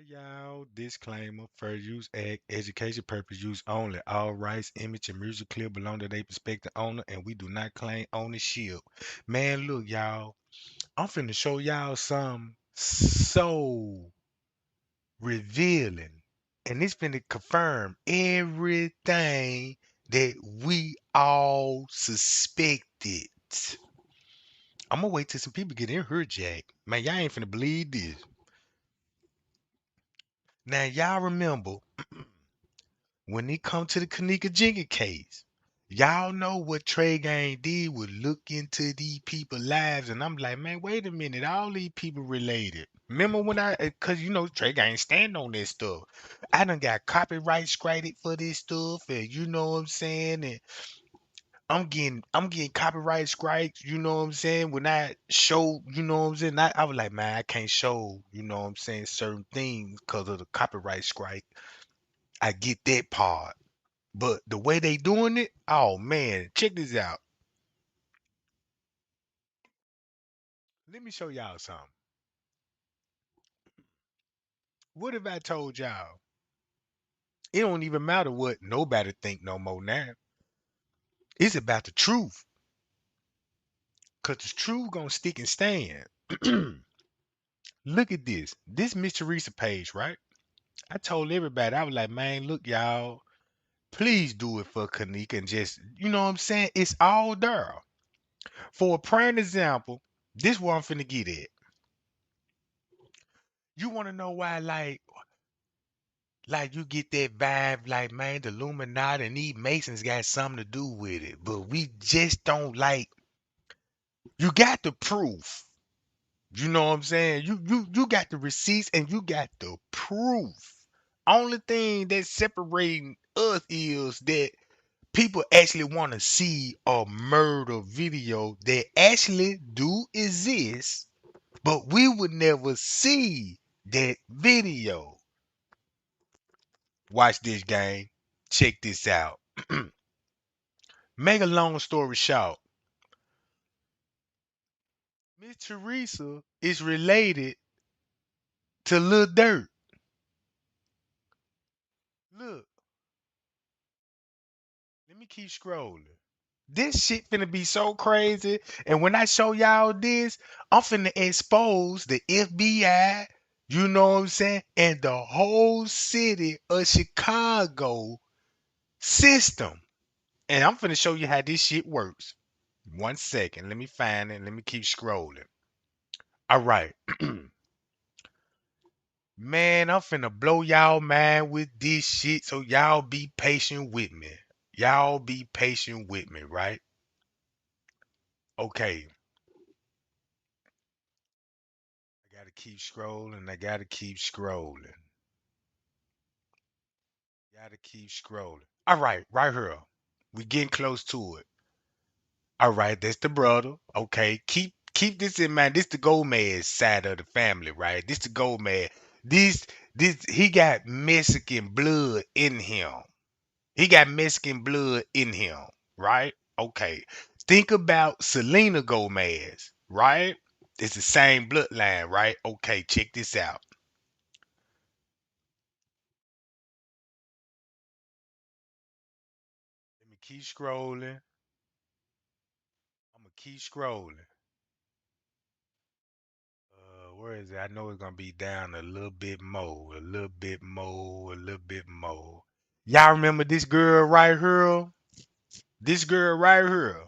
Y'all, disclaimer, fair use act, education purpose use only. All rights, image, and music clip belong to their prospective owner, and we do not claim ownership. Man, look, y'all, I'm finna show y'all some so revealing, and it's finna confirm everything that we all suspected. I'm gonna wait till some people get in here, Jack. Man, y'all ain't finna believe this. Now, y'all remember when it come to the Kenneka Jenkine case, y'all know what Trey Gang did was look into these people's lives, and I'm like, man, wait a minute, all these people related. Remember when cause you know Trey Gang stand on this stuff. I done got copyright scrated for this stuff, and you know what I'm saying, and I'm getting copyright strikes, you know what I'm saying? When I show, you know what I'm saying? I was like, man, I can't show, you know what I'm saying, certain things because of the copyright strike. I get that part. But the way they doing it, oh man, check this out. Let me show y'all something. What if I told y'all? It don't even matter what nobody think no more now. It's about the truth. Cause the truth gonna stick and stand. Look at this. This Miss Teresa page, right? I told everybody, I was like, man, look, y'all, please do it for Kenneka and just, you know what I'm saying? It's all there. For a prime example, this what I'm finna get at. You wanna know why, like you get that vibe, like man, the Illuminati and these Masons got something to do with it, but we just don't like. You got the proof. You know what I'm saying? You got the receipts and you got the proof. Only thing that's separating us is that people actually want to see a murder video that actually do exist, but we would never see that video. Watch this game. Check this out. Make a long story short, Miss Teresa is related to Lil Dirt. Look, let me keep scrolling. This shit finna be so crazy. And when I show y'all this, I'm finna expose the FBI, you know what I'm saying, and the whole city of Chicago system. And I'm finna show you how this shit works. 1 second. Let me find it. Let me keep scrolling. All right. Man, I'm finna blow y'all mind with this shit, so y'all be patient with me. Y'all be patient with me, right? Okay. I gotta keep scrolling. I gotta keep scrolling. Gotta keep scrolling. All right, right here. We getting close to it. All right, that's the brother. Okay, keep this in mind. This the Gomez side of the family, right? This the Gomez. This he got Mexican blood in him. He got Mexican blood in him, right? Okay. Think about Selena Gomez, right? It's the same bloodline, right? Okay, check this out. Let me keep scrolling. I'm gonna keep scrolling. Where is it? I know it's gonna be down a little bit more, a little bit more, a little bit more. Y'all remember this girl right here? This girl right here.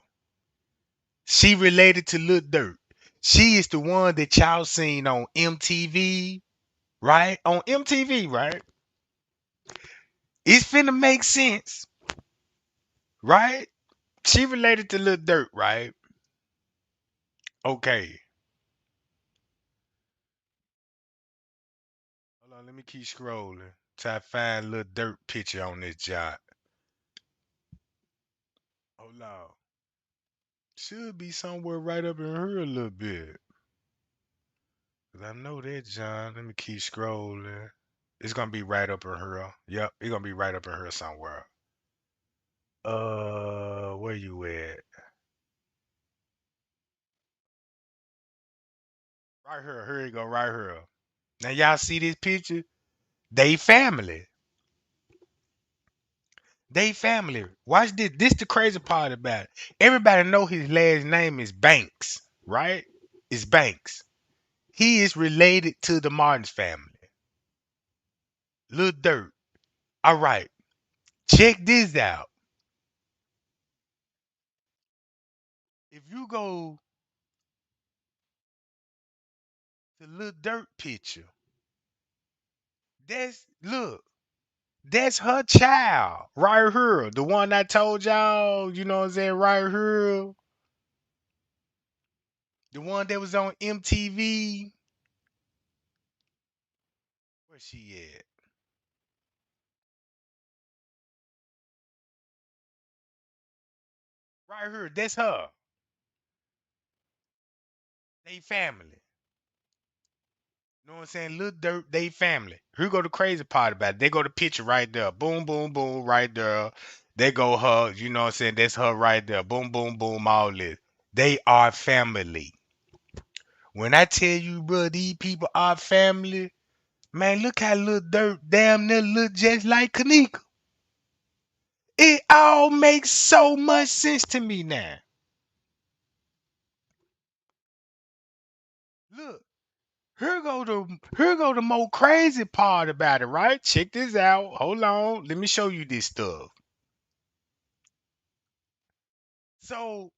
She related to Lil Dirt. She is the one that y'all seen on MTV, right? On MTV, right? It's finna make sense, right? She related to Lil Dirt, right? Okay. Hold on, let me keep scrolling till I find Lil Dirt picture on this job. Hold on. Should be somewhere right up in here a little bit. 'Cause I know that, John. Let me keep scrolling. It's gonna be right up in here. Yep, it's gonna be right up in here somewhere. Where you at? Right here. Here you go. Right here. Now y'all see this picture? They family. They family. Watch this. This the crazy part about it. Everybody know his last name is Banks, right? It's Banks. He is related to the Martins family. Lil Dirt. All right. Check this out. If you go to Lil Dirt picture, that's her child right here. The one I told y'all, you know what I'm saying, right here. The one that was on MTV. Where she at? Right here. That's her. They family. You know what I'm saying? Lil Dirt, they family. Here go the crazy part about it. They go the picture right there. Boom, boom, boom, right there. They go her, you know what I'm saying? That's her right there. Boom, boom, boom, all this. They are family. When I tell you, bro, these people are family, man, look how Lil Dirt damn near look just like Kenneka. It all makes so much sense to me now. Look, here go the more crazy part about it, right? Check this out. Hold on. Let me show you this stuff. So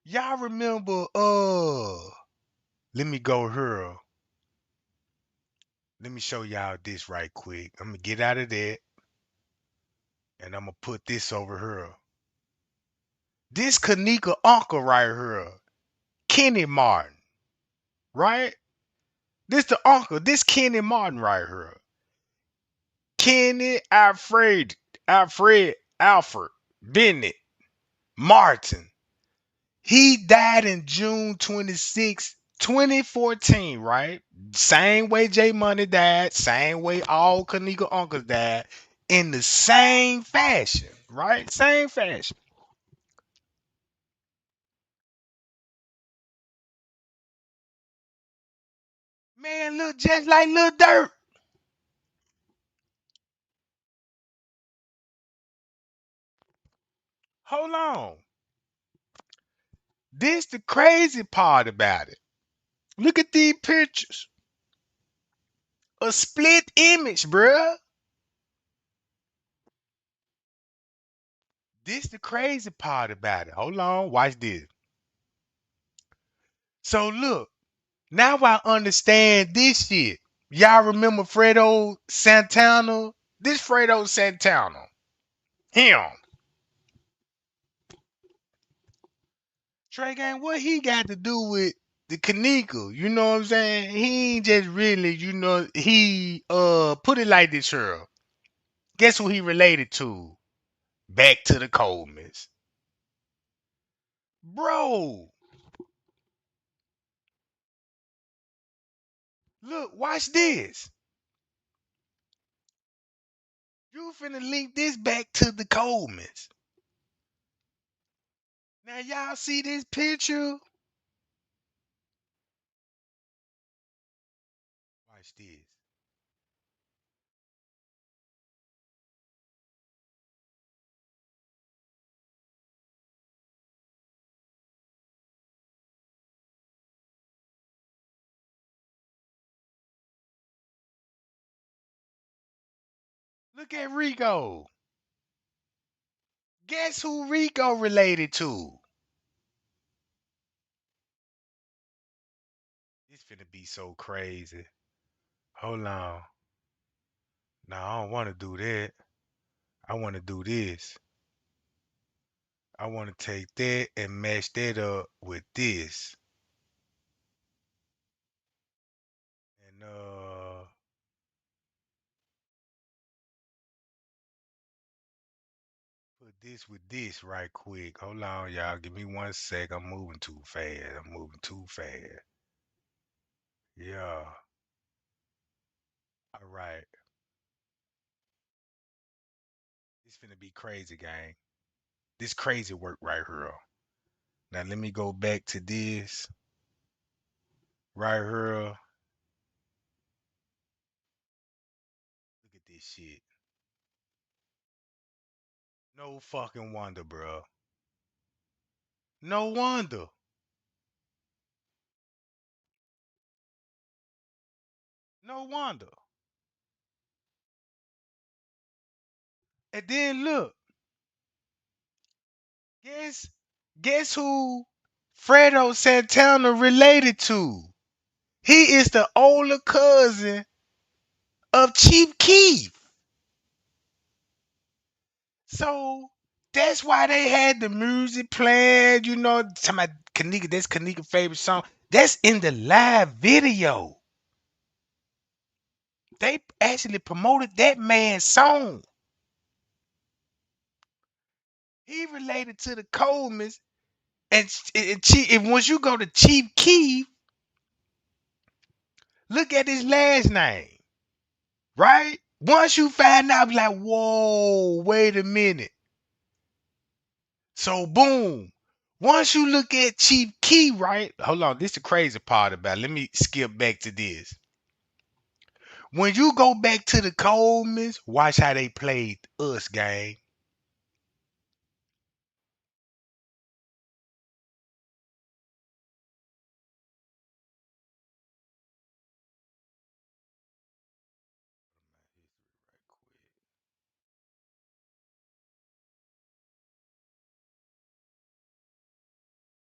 y'all remember let me go here. Let me show y'all this right quick. I'm gonna get out of that and I'm gonna put this over here. This Kenneka uncle right here, Kenny Martin, right? This the uncle, this Kenny Martin right here. Kenny Alfred Bennett Martin. He died in June 26, 2014, right? Same way J Money died, same way all Kenneka uncles died, in the same fashion, right? Same fashion. Man, look just like Lil Dirt. Hold on. This the crazy part about it. Look at these pictures. A split image, bruh. This the crazy part about it. Hold on, watch this. So look, now I understand this shit. Y'all remember Fredo Santana? This Fredo Santana. Him. Trey Gang, what he got to do with the Kenneka? You know what I'm saying? He ain't just really, he put it like this here. Guess who he related to? Back to the Colemans. Bro, look, watch this. You finna link this back to the Colemans. Now y'all see this picture? Watch this. Look at Rico. Guess who Rico related to? This finna be so crazy. Hold on. No, I don't want to do that. I want to do this. I want to take that and match that up with this. And put this with this right quick. Hold on, y'all. Give me 1 sec. I'm moving too fast. I'm moving too fast. Yeah. All right. This finna be crazy, gang. This crazy work right here. Now let me go back to this right here. this shit. No fucking wonder, bro. No wonder. No wonder. And then look, guess guess who Fredo Santana related to? He is the older cousin of Chief Keef. So that's why they had the music playing, talking about Kenneka, that's Kenneka's favorite song. That's in the live video. They actually promoted that man's song. He related to the Colemans, and once you go to Chief Keef, look at his last name, right? Once you find out, be like, whoa, wait a minute. So boom. Once you look at Chief Keef, right? Hold on, this is the crazy part about it. Let me skip back to this. When you go back to the Colemans, watch how they played us, gang.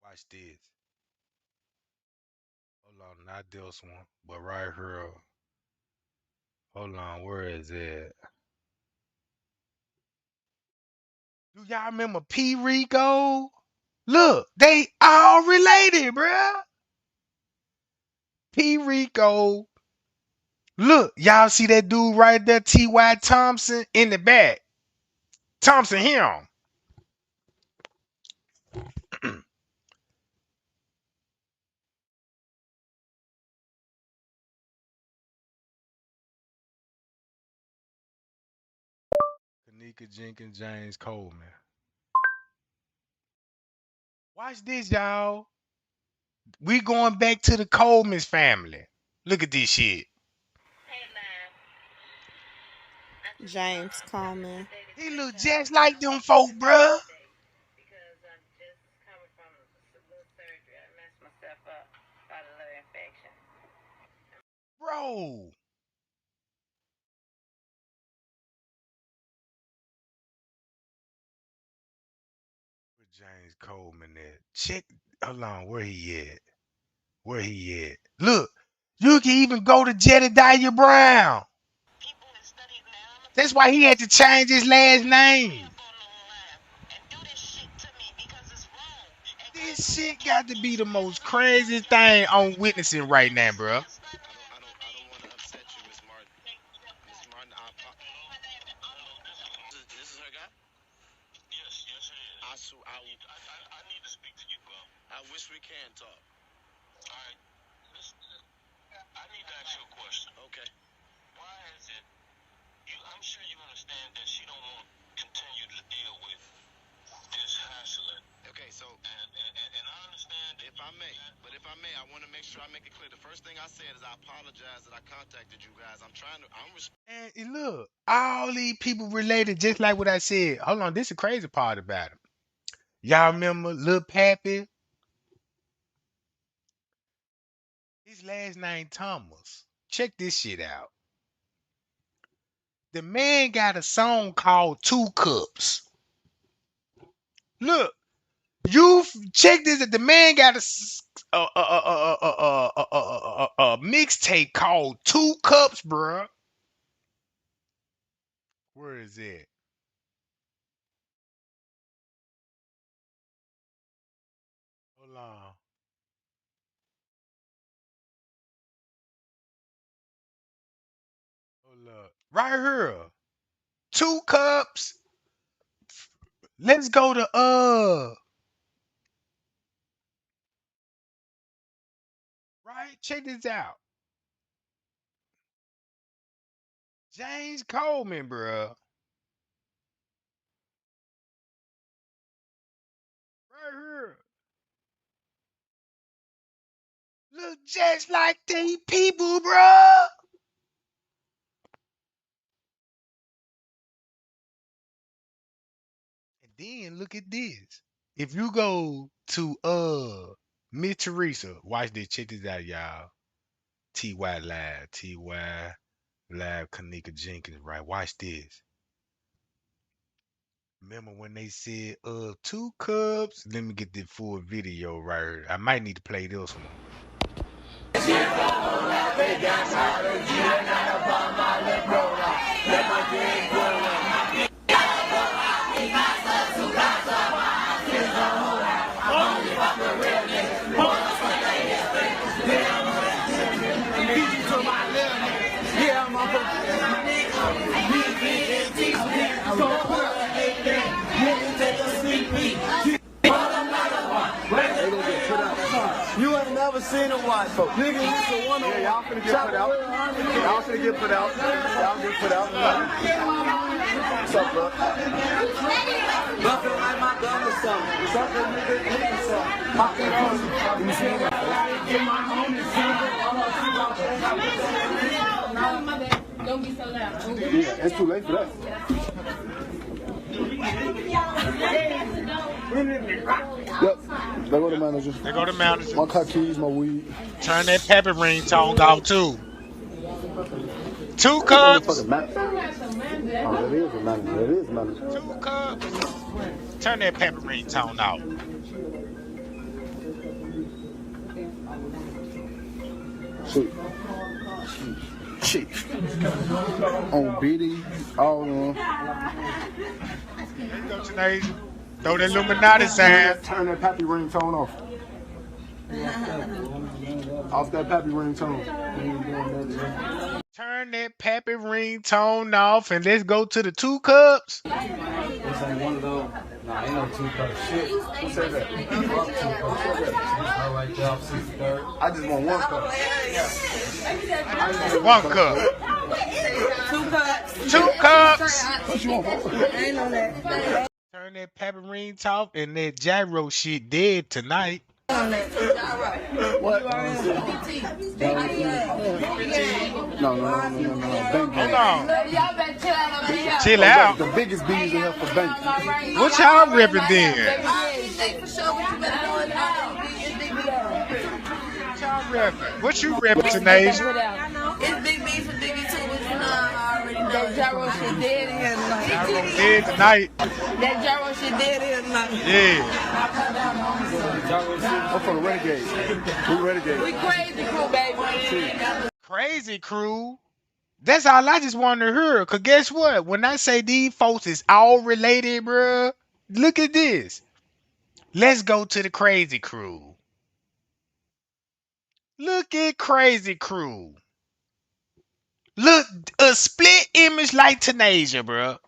Watch this. Hold on, not this one, but right here. Hold on, where is it? Do y'all remember P. Rico? Look, they all related, bruh. P. Rico. Look, y'all see that dude right there, T.Y. Thompson, in the back. Thompson, him. Kenneka Jenkins, James Coleman. Watch this, y'all. We going back to the Coleman's family. Look at this shit. James Coleman. He look just like them folk, bruh. Bro. Where James Coleman at? Check. Hold on, where he at? Where he at? Look, you can even go to Jedediah Brown. That's why he had to change his last name. This shit got to be the most craziest thing I'm witnessing right now, bro. And look, all these people related, just like what I said. Hold on, this is the crazy part about it. Y'all remember Lil Pappy? His last name Thomas. Check this shit out. The man got a song called Two Cups. Look, check this. The man got a mixtape called Two Cups, bruh. Where is it? Hold on. Hold up. Right here. Two Cups. Let's go to right. Check this out. James Coleman, bruh. Right here. Look just like these people, bruh. Then look at this. If you go to Miss Teresa, watch this, check this out, y'all. TY Live, TY Live Kenneka Jenkins, right? Watch this. Remember when they said 2 cups? Let me get the full video right here. I might need to play this one. You ain't never seen a white folk. Nigga, this a one. Yeah, y'all finna get put out. Y'all finna get put out. Y'all get put out. What's up, bro? Nothing like my gun or something. What's up, nigga? Pop it on. You see what? Get my homie. Don't be so loud. Yeah, it's too late for that. Yep. They go to manager. They go to manager. My car keys, my weed. Turn that pepper ringtone off too. 2 Oh, cups. that is a manager. It is a manager. 2 cups. Turn that pepper ringtone off. Chief. On BD, all on. There you go, Tanasia. Throw that Illuminati sign. Turn that pappy ringtone off. Off that pappy ringtone. Turn that pappy ringtone off and let's go to the 2 cups. This ain't one of those. Nah, ain't no 2 cup shit. Who said that? Alright, y'all, 63rd. I just want 1 cup. 1 cup. 2 cups. 2 cups. What you want? Ain't on that. Turn that pappy ringtone off and that gyro shit dead tonight. What? No. Bank. Hold on. Y'all better chill out over here. Chill out. The biggest bees in here for bank. What y'all ripping then? What you ripping, Tanasia? It's big B for Diggy too, but you know I already know. That gyro shit dead in here tonight. Gyro dead tonight. That gyro shit dead in here tonight. Yeah. I'm from the Renegades. We Renegades. We crazy crew, baby. Crazy crew. That's all I just wanted to hear. Cause guess what? When I say these folks is all related, bruh, look at this. Let's go to the crazy crew. Look at crazy crew. Look, a split image like Tanasia, bruh.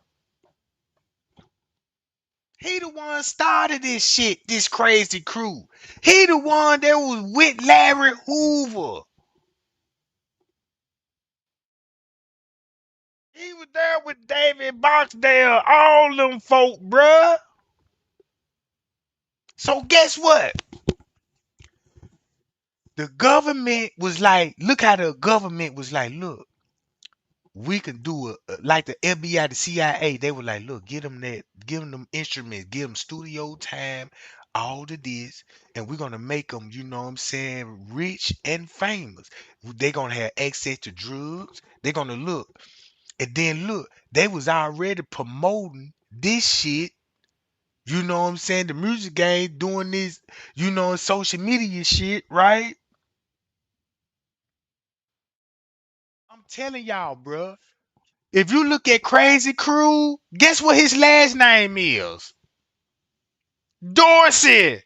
He the one started this shit, this crazy crew. He the one that was with Larry Hoover. He was there with David Boxdale, all them folk, bruh. So guess what? The government was like, look how the government was like, look, we can do it like the FBI, the CIA. They were like, look, give them them instruments, give them studio time, all of this, and we're gonna make them, you know what I'm saying, rich and famous. They're gonna have access to drugs. They're gonna look, and then look, they was already promoting this shit. You know what I'm saying? The music game doing this, you know, social media shit, right? I'm telling y'all, bruh. If you look at Crazy Crew, guess what his last name is? Dorsey.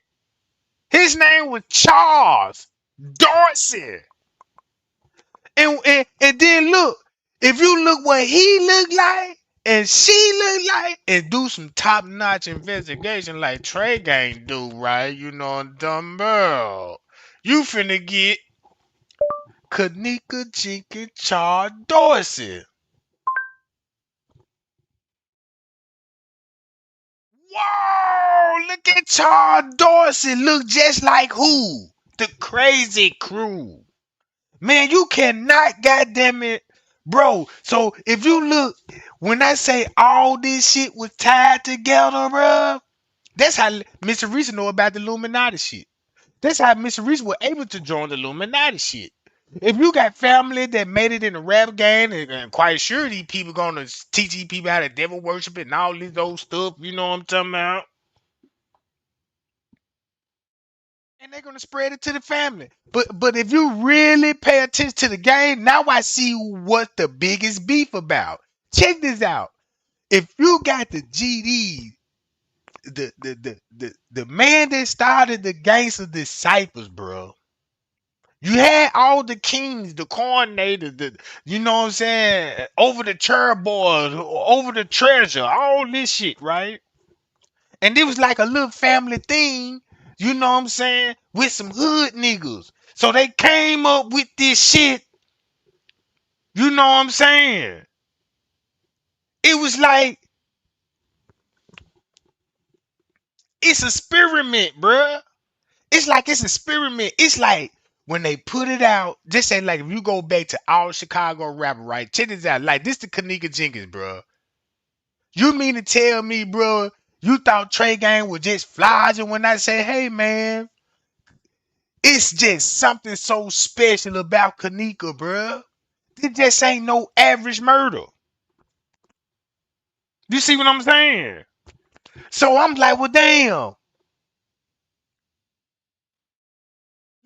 His name was Charles Dorsey. And then look, if you look what he looked like and she looked like and do some top-notch investigation like Trey Gang do, right? You know, dumbbell. You finna get Kenneka Jenkine Charles Dorsey. Whoa! Look at Charles Dorsey. Look just like who? The Crazy Crew. Man, you cannot, goddamn it, Bro, so if you look, when I say all this shit was tied together, bro, that's how Mr. Reese know about the Illuminati shit. That's how Mr. Reese was able to join the Illuminati shit. If you got family that made it in the rap game, and quite sure these people gonna teach these people how to devil worship and all this old stuff, you know what I'm talking about? And they're gonna spread it to the family. But if you really pay attention to the game, now I see what the biggest beef about. Check this out. If you got the GD, the man that started the gangster disciples, bro. You had all the kings, the coordinators, you know what I'm saying, over the chair boys, over the treasure, all this shit, right? And it was like a little family thing, you know what I'm saying, with some hood niggas. So they came up with this shit, you know what I'm saying? It was like, it's a experiment, bruh. It's like it's an experiment. It's like when they put it out, just say like if you go back to all Chicago rapper, right? Check this out. Like this the Kenneka Jenkins, bro. You mean to tell me, bro, you thought Trey Gang was just flogging when I say, hey man, it's just something so special about Kenneka, bro. It just ain't no average murder. You see what I'm saying? So I'm like, well, damn.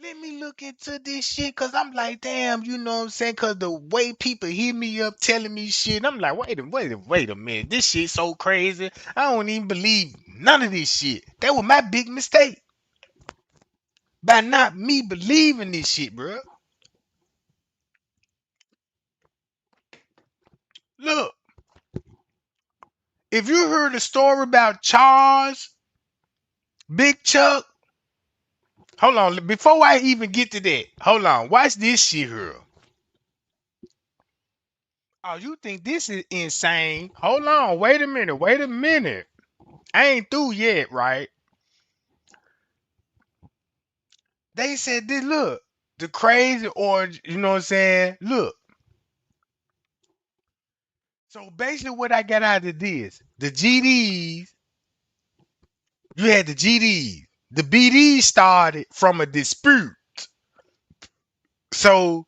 Let me look into this shit, cause I'm like, damn, you know what I'm saying? Cause the way people hit me up telling me shit, I'm like, wait a minute. This shit so crazy. I don't even believe none of this shit. That was my big mistake. By not me believing this shit, bro. Look, if you heard a story about Charles, Big Chuck, hold on, before I even get to that, hold on, watch this shit here. Oh, you think this is insane? Hold on, wait a minute. I ain't through yet, right? They said this, look, the crazy orange, you know what I'm saying? Look. So basically what I got out of this, the GDs, you had the GDs. The BDs started from a dispute. So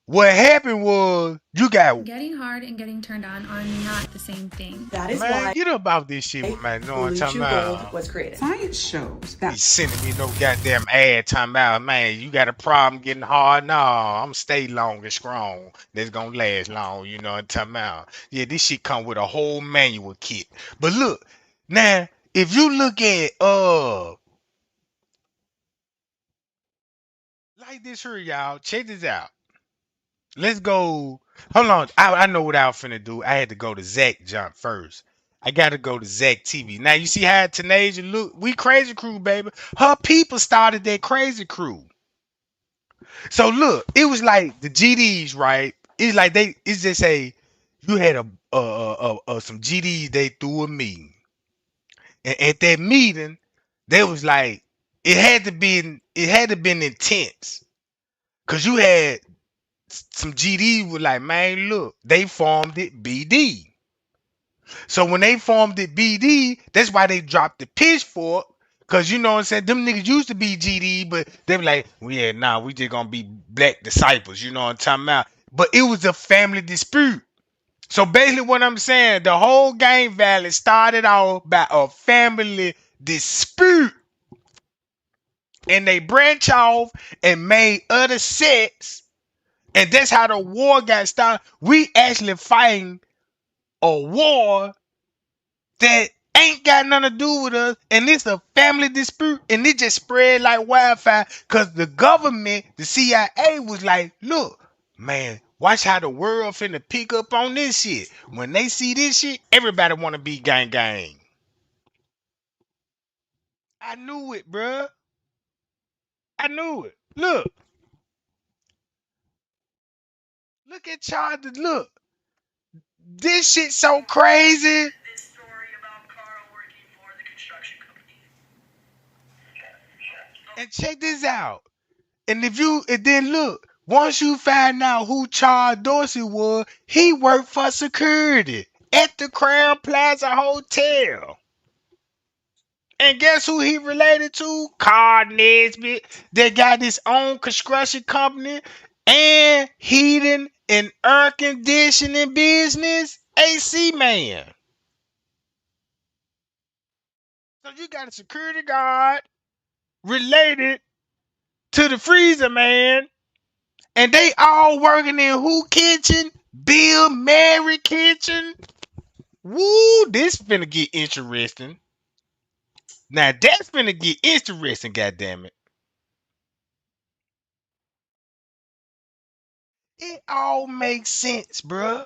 what happened was you got Getting hard and getting turned on are not the same thing. That is man, why get up about this shit with my no one Blue talking Chew Gold about. was created. Science shows that He's sending me no goddamn ad talking about, man, you got a problem getting hard. No, I'm stay long and strong. That's gonna last long, you know what I'm talking about. Yeah, this shit come with a whole manual kit. But look, now, if you look at like this here, y'all, check this out. Let's go. Hold on. I know what I was finna do. I had to go to Zach jump first. I gotta go to Zach TV. Now you see how Tanasia look? We crazy crew, baby. Her people started that crazy crew. So look, it was like the GDs, right? It's like it's just a you had some GDs they threw a meeting. And at that meeting, they was like, it had to been intense. Cause you had some GD was like, man, look, they formed it BD. So when they formed it BD, that's why they dropped the pitchfork. Cause you know what I'm saying, them niggas used to be GD, but they were like, well, yeah, nah, we just gonna be black disciples, you know what I'm talking about. But it was a family dispute. So basically what I'm saying, the whole Game Valley started off by a family dispute. And they branch off and made other sets. And that's how the war got started. We actually fighting a war that ain't got nothing to do with us. And it's a family dispute. And it just spread like wildfire. Because the government, the CIA was like, look, man, watch how the world finna pick up on this shit. When they see this shit, everybody want to be gang gang. I knew it, bruh. I knew it. Look at y'all. Look. This shit so crazy. This story about Carl working for the construction company. And check this out. And then look, Once you find out who Charles Dorsey was, he worked for security at the Crown Plaza Hotel. And guess who he related to? Carl Nesbitt. They got his own construction company and heating and air conditioning business. AC man. So you got a security guard related to the freezer man, and they all working in who kitchen? Bill Mary kitchen. Woo, this finna get interesting. Now that's finna get interesting, goddammit. It all makes sense, bruh.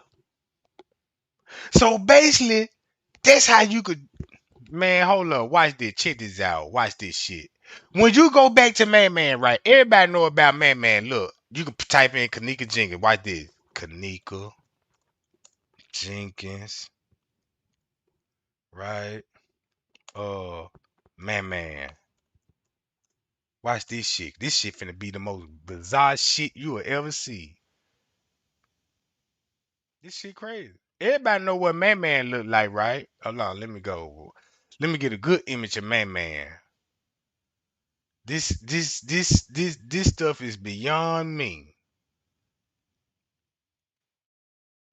So basically, that's how you could. Man, hold up. Watch this. Check this out. Watch this shit. When you go back to Man Man, right? Everybody know about Man Man. Look, you can type in Kenneka Jenkins. Watch this. Kenneka Jenkins, right? Man Man. Watch this shit. This shit finna be the most bizarre shit you will ever see. This shit crazy. Everybody know what Man Man look like, right? Hold on, let me go. Let me get a good image of Man Man. This stuff is beyond me.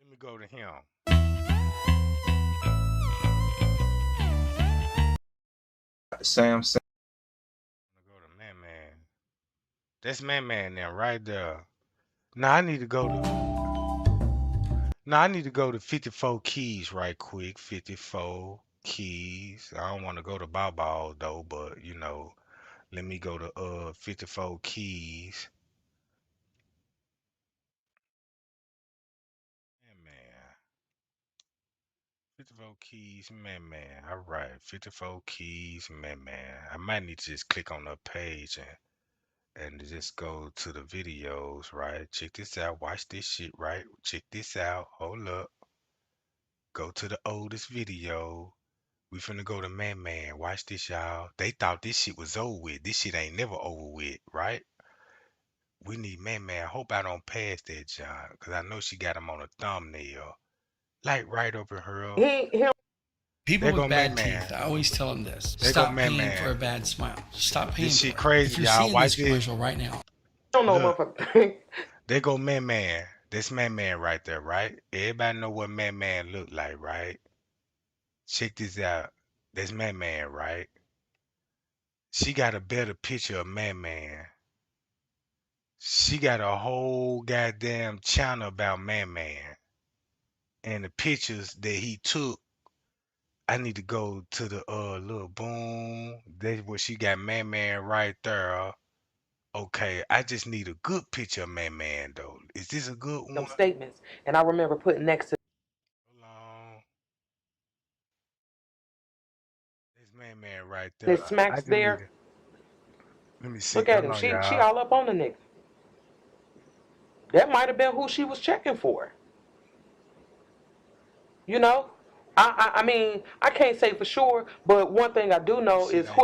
Let me go to him. Sam. I'm gonna go to Man Man. That's Man Man now, right there. Now I need to go to. Now I need to go to 54 Keys right quick. 54 Keys. I don't want to go to Ball though, but you know, let me go to 54 Keys. Man, man. 54 Keys, man, man. All right, 54 Keys, man, man. I might need to just click on the page and just go to the videos, right? Check this out. Watch this shit, right? Check this out. Hold up. Go to the oldest video. We finna go to Man Man. Watch this, y'all. They thought this shit was over with. This shit ain't never over with, right? We need Man Man. Hope I don't pass that, John, because I know she got him on a thumbnail. Like right over her. People There go with Man bad Man. teeth, I always tell them this. There go Stop Man paying for a Man. bad smile. Stop This paying shit for it. crazy, If you're y'all. seeing Watch this this. commercial right now, Look, there go Man Man. This Man Man right there, right? Everybody know what Man Man look like, right? Check this out. That's Man Man, right? She got a better picture of Man Man. She got a whole goddamn channel about Man Man. And the pictures that he took, I need to go to the little boom. That's where she got Man Man right there. Okay, I just need a good picture of Man Man though. Is this a good one? Hold on. This Man Man right there. I just need to. Let me see. Hold on, y'all. This shit ain't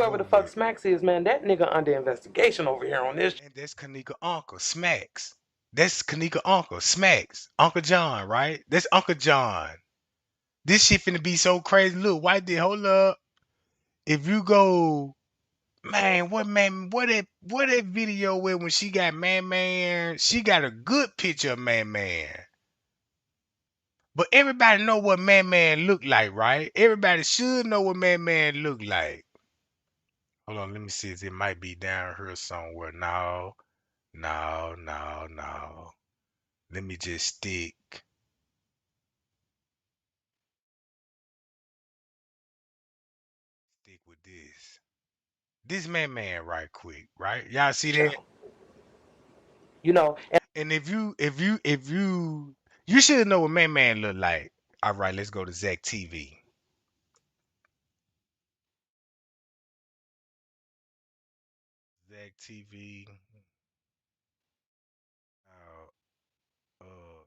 over with. And that's Kanika Uncle, Smacks. That's Kanika Uncle, Smacks. Uncle John, right? That's Uncle John. This shit finna be so crazy. Look, why did hold up? If you go, man, what that video with when she got Man Man, she got a good picture of Man Man. But everybody know what Man Man look like, right? Everybody should know what Man Man look like. Hold on, let me see if it might be down here somewhere. No, no, no, no. Let me just stick with this. This Man Man right quick, right? Y'all see that? And if you should know what Man Man look like. All right, let's go to Zach TV. Zach TV.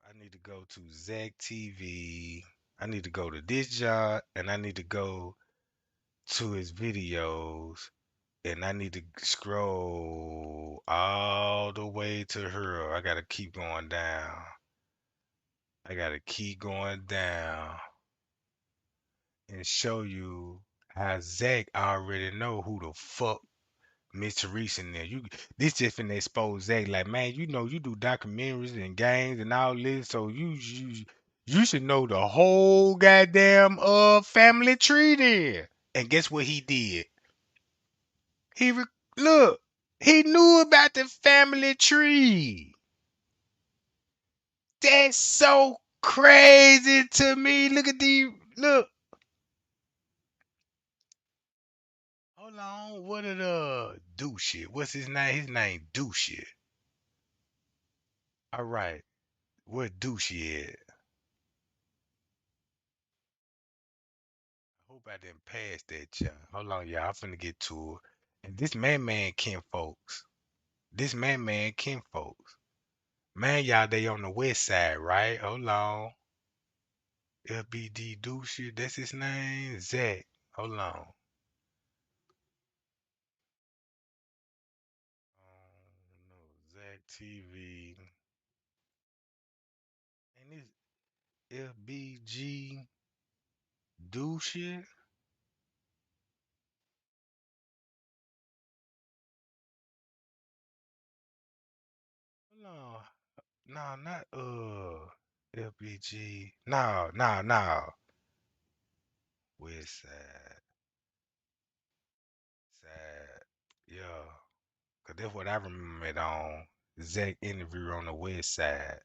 I need to go to Zach TV. I need to go to this job, and I need to go to his videos, and I need to scroll all all the way to her. I gotta keep going down. I gotta keep going down and show you how Zach already know who the fuck Miss Teresa and them. This just finna expose Zach. Like, man, you know you do documentaries and games and all this, so you should know the whole goddamn family tree there. And guess what he did? He look, he knew about the family tree. That's so crazy to me. Look at look. Hold on, what did do shit? What's his name? His name do shit. All right, where douchey at? I hope I didn't pass that, y'all. Hold on, y'all. I'm finna get to it. And this man Ken folks. This man Ken folks. Man, y'all, they on the west side, right? Hold on. LBD douchey. That's his name. Zach. Hold on. No, Zach TV. And this FBG douchey. Hold on. No, not LBG. No. West side. Side. Yeah. Cause that's what I remember it on. Zach interview on the west side.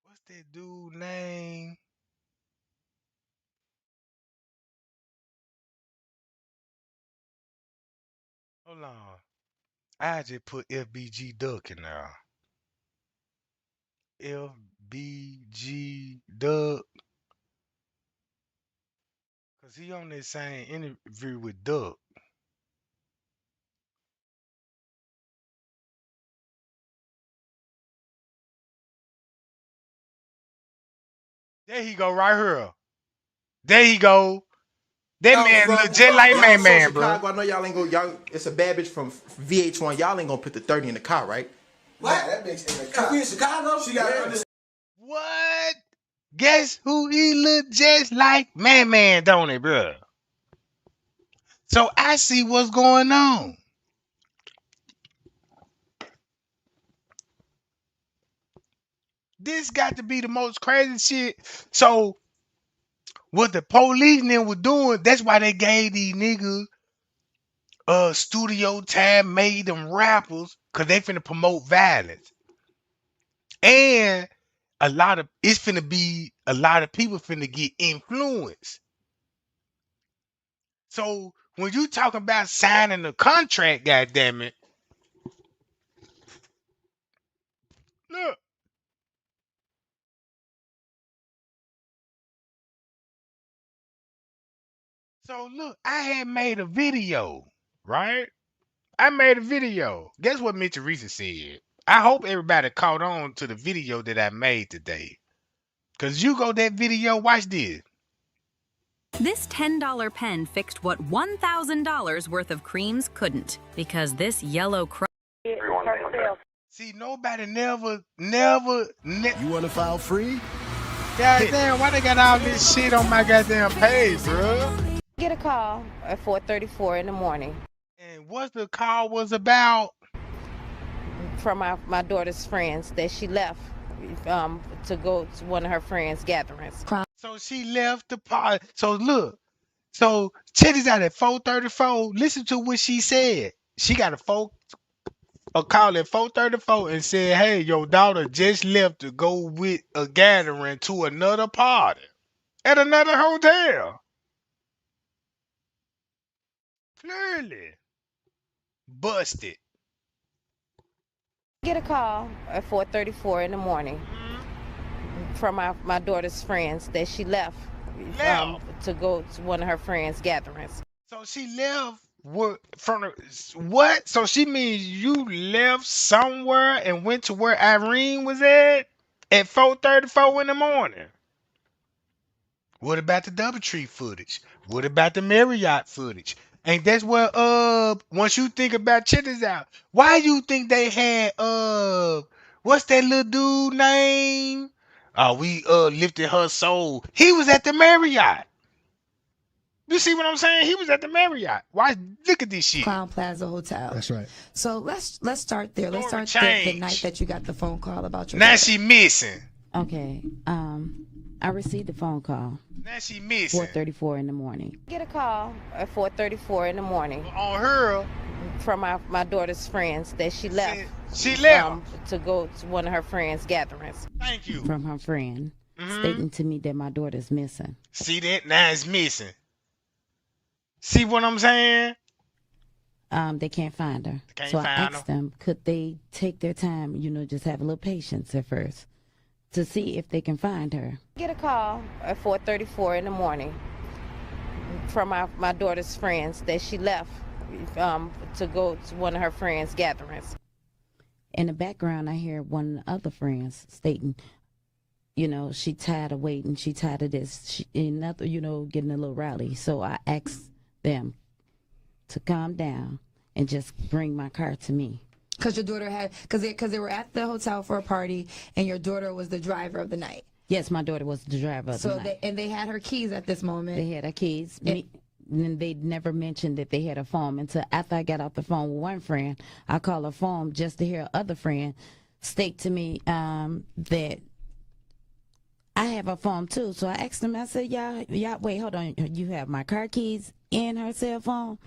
What's that dude name? Hold on. I just put FBG Duck in there. FBG Duck. Cause he on that same interview with Duck. There he go right here. There he go. That Y'all man look from just like y'all from man, bro. Chicago. I know y'all ain't go. Y'all, it's a bad bitch from VH1. Y'all ain't gonna put the 30 in the car, right? What? That bitch in the car. If we in Chicago, she got this. What? Guess who he look just like? Man, don't it, bro? So I see what's going on. This got to be the most crazy shit. So what the police and them were doing, that's why they gave these niggas studio time, made them rappers, cause they finna promote violence. And it's finna be a lot of people finna get influenced. So when you talking about signing a contract, goddamn it, look. So look, I had made a video, right? I made a video. Guess what Mitch Teresa said? I hope everybody caught on to the video that I made today. Cause you go that video, watch this. This $10 pen fixed what $1,000 worth of creams couldn't, because this yellow See, nobody never. You want to file free? Goddamn, why they got all this shit on my goddamn page, bro? Get a call at 4:34 in the morning And what the call was about? from my daughter's friends that she left to go to one of her friends' gatherings. So she left the party. So look, so check this out at 4:34. Listen to what she said. She got a call at 4:34 and said, "Hey, your daughter just left to go with a gathering to another party at another hotel." Clearly busted. Get a call at 4:34 in the morning from my daughter's friends that she left to go to one of her friends' gatherings. So she left what? So she means you left somewhere and went to where Irene was at 4:34 in the morning. What about the DoubleTree footage? What about the Marriott footage? And that's where once you think about, check this out. Why you think they had what's that little dude name? We lifted her soul. He was at the Marriott. You see what I'm saying? He was at the Marriott. Why? Look at this shit. Clown Plaza Hotel. That's right. So let's start there. Let's Story start the night change. that you got the phone call about your Now daughter. she missing. Okay. I received a phone call Now she missing. 4:34 in the morning. Get a call at 4:34 in the morning On her. from my daughter's friends that she left. She left. To go to one of her friends' gatherings. Thank you. From her friend stating to me that my daughter's missing. See that? Now it's missing. See what I'm saying? They can't find her. Can't so I find asked her. them, could they take their time, just have a little patience at first to see if they can find her. Get a call at 4:34 in the morning from my daughter's friends that she left to go to one of her friends' gatherings. In the background, I hear one of the other friends stating, she tired of waiting, she tired of this, getting a little rowdy. So I asked them to calm down and just bring my car to me. Because your daughter had, because they were at the hotel for a party, and your daughter was the driver of the night. Yes, my daughter was the driver of the night. They had her keys at this moment. They had her keys. And they never mentioned that they had a phone until after I got off the phone with one friend. I called her phone just to hear other friend state to me that I have a phone too. So I asked them, I said, y'all, wait, hold on. You have my car keys and her cell phone?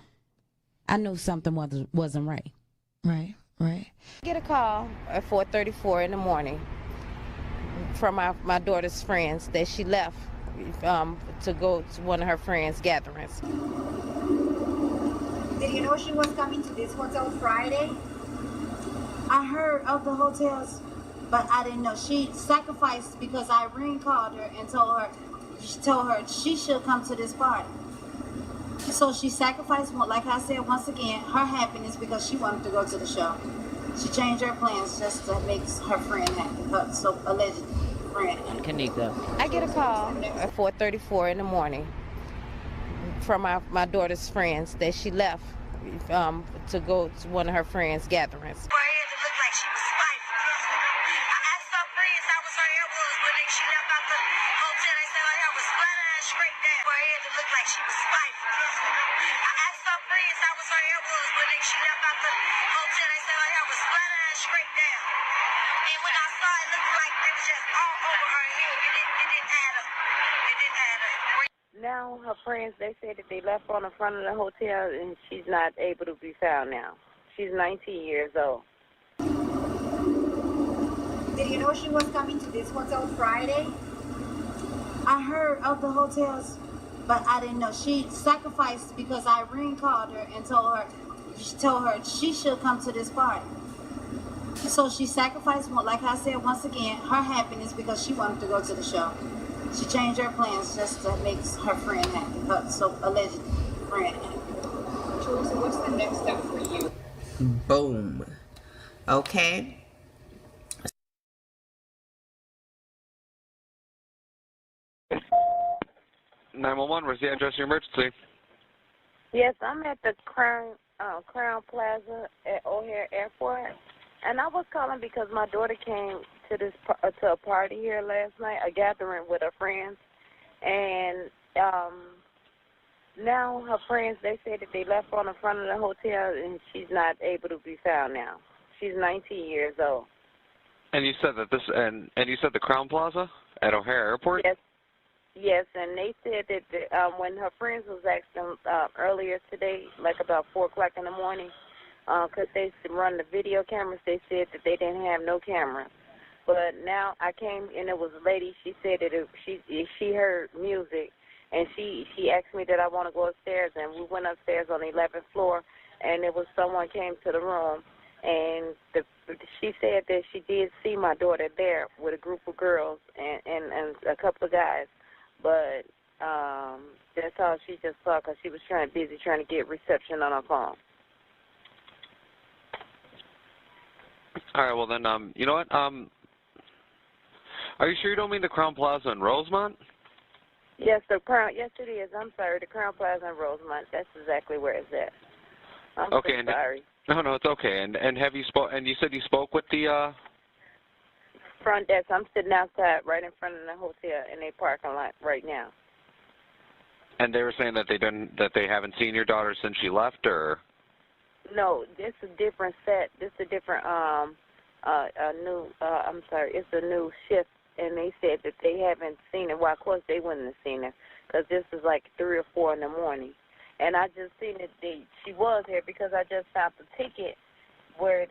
I knew something wasn't right. Right. Get a call at 4:34 in the morning from my daughter's friends that she left to go to one of her friends' gatherings. Did you know she was coming to this hotel Friday? I heard of the hotels, but I didn't know. She sacrificed because Irene called her and told her she should come to this party. So she sacrificed, like I said, once again, her happiness because she wanted to go to the show. She changed her plans just to make her friend happy, her alleged friend. Kenneka. I get a call at 4:34 in the morning from my daughter's friends that she left to go to one of her friends' gatherings. Her head looked like she was spiteful. I asked her friends how was her hair was when she left out the hotel. They said her hair was flat and straight down. Her head looked like she was spiteful. I asked her friends how was her hair was when she left out the hotel. They said her hair was flat and straight down. And when I saw it, looked like it was just all over her head. It didn't add up. It didn't add up. Now her friends, they said that they left her on the front of the hotel and she's not able to be found now. She's 19 years old. Did you know she was coming to this hotel Friday? I heard of the hotels, but I didn't know. She sacrificed because Irene called her and told her she should come to this party. So she sacrificed, like I said, once again, her happiness because she wanted to go to the show. She changed her plans just to make her friend happy, her alleged friend happy. Teresa, what's the next step for you? Boom. Okay. Where's the address of your emergency? Yes, I'm at the Crown Plaza at O'Hare Airport, and I was calling because my daughter came to a party here last night, a gathering with her friends, and now her friends, they said that they left her on the front of the hotel and she's not able to be found now. She's 19 years old. And you said that and you said the Crown Plaza at O'Hare Airport? Yes, and they said that when her friends was asking earlier today, like about 4 o'clock in the morning, because they run the video cameras, they said that they didn't have no cameras. But now I came and it was a lady. She said that she heard music, and she asked me that I want to go upstairs, and we went upstairs on the 11th floor, and it was someone came to the room, and she said that she did see my daughter there with a group of girls and a couple of guys, but that's all she just saw because she was busy trying to get reception on her phone. All right, well then, you know what? Are you sure you don't mean the Crown Plaza in Rosemont? Yes, the Crown. Yes, it is. I'm sorry. The Crown Plaza in Rosemont. That's exactly where it's at. I'm Okay, so and sorry. no, it's okay. And have you spoke? And you said you spoke with the. Front desk. I'm sitting outside, right in front of the hotel in their parking lot right now. And they were saying that they haven't seen your daughter since she left, or. No, this is a different set. This is a different a new. I'm sorry. It's a new shift, and they said that they haven't seen her. Well, of course they wouldn't have seen her, because this is like 3 or 4 in the morning. And I just seen that she was here because I just found the ticket where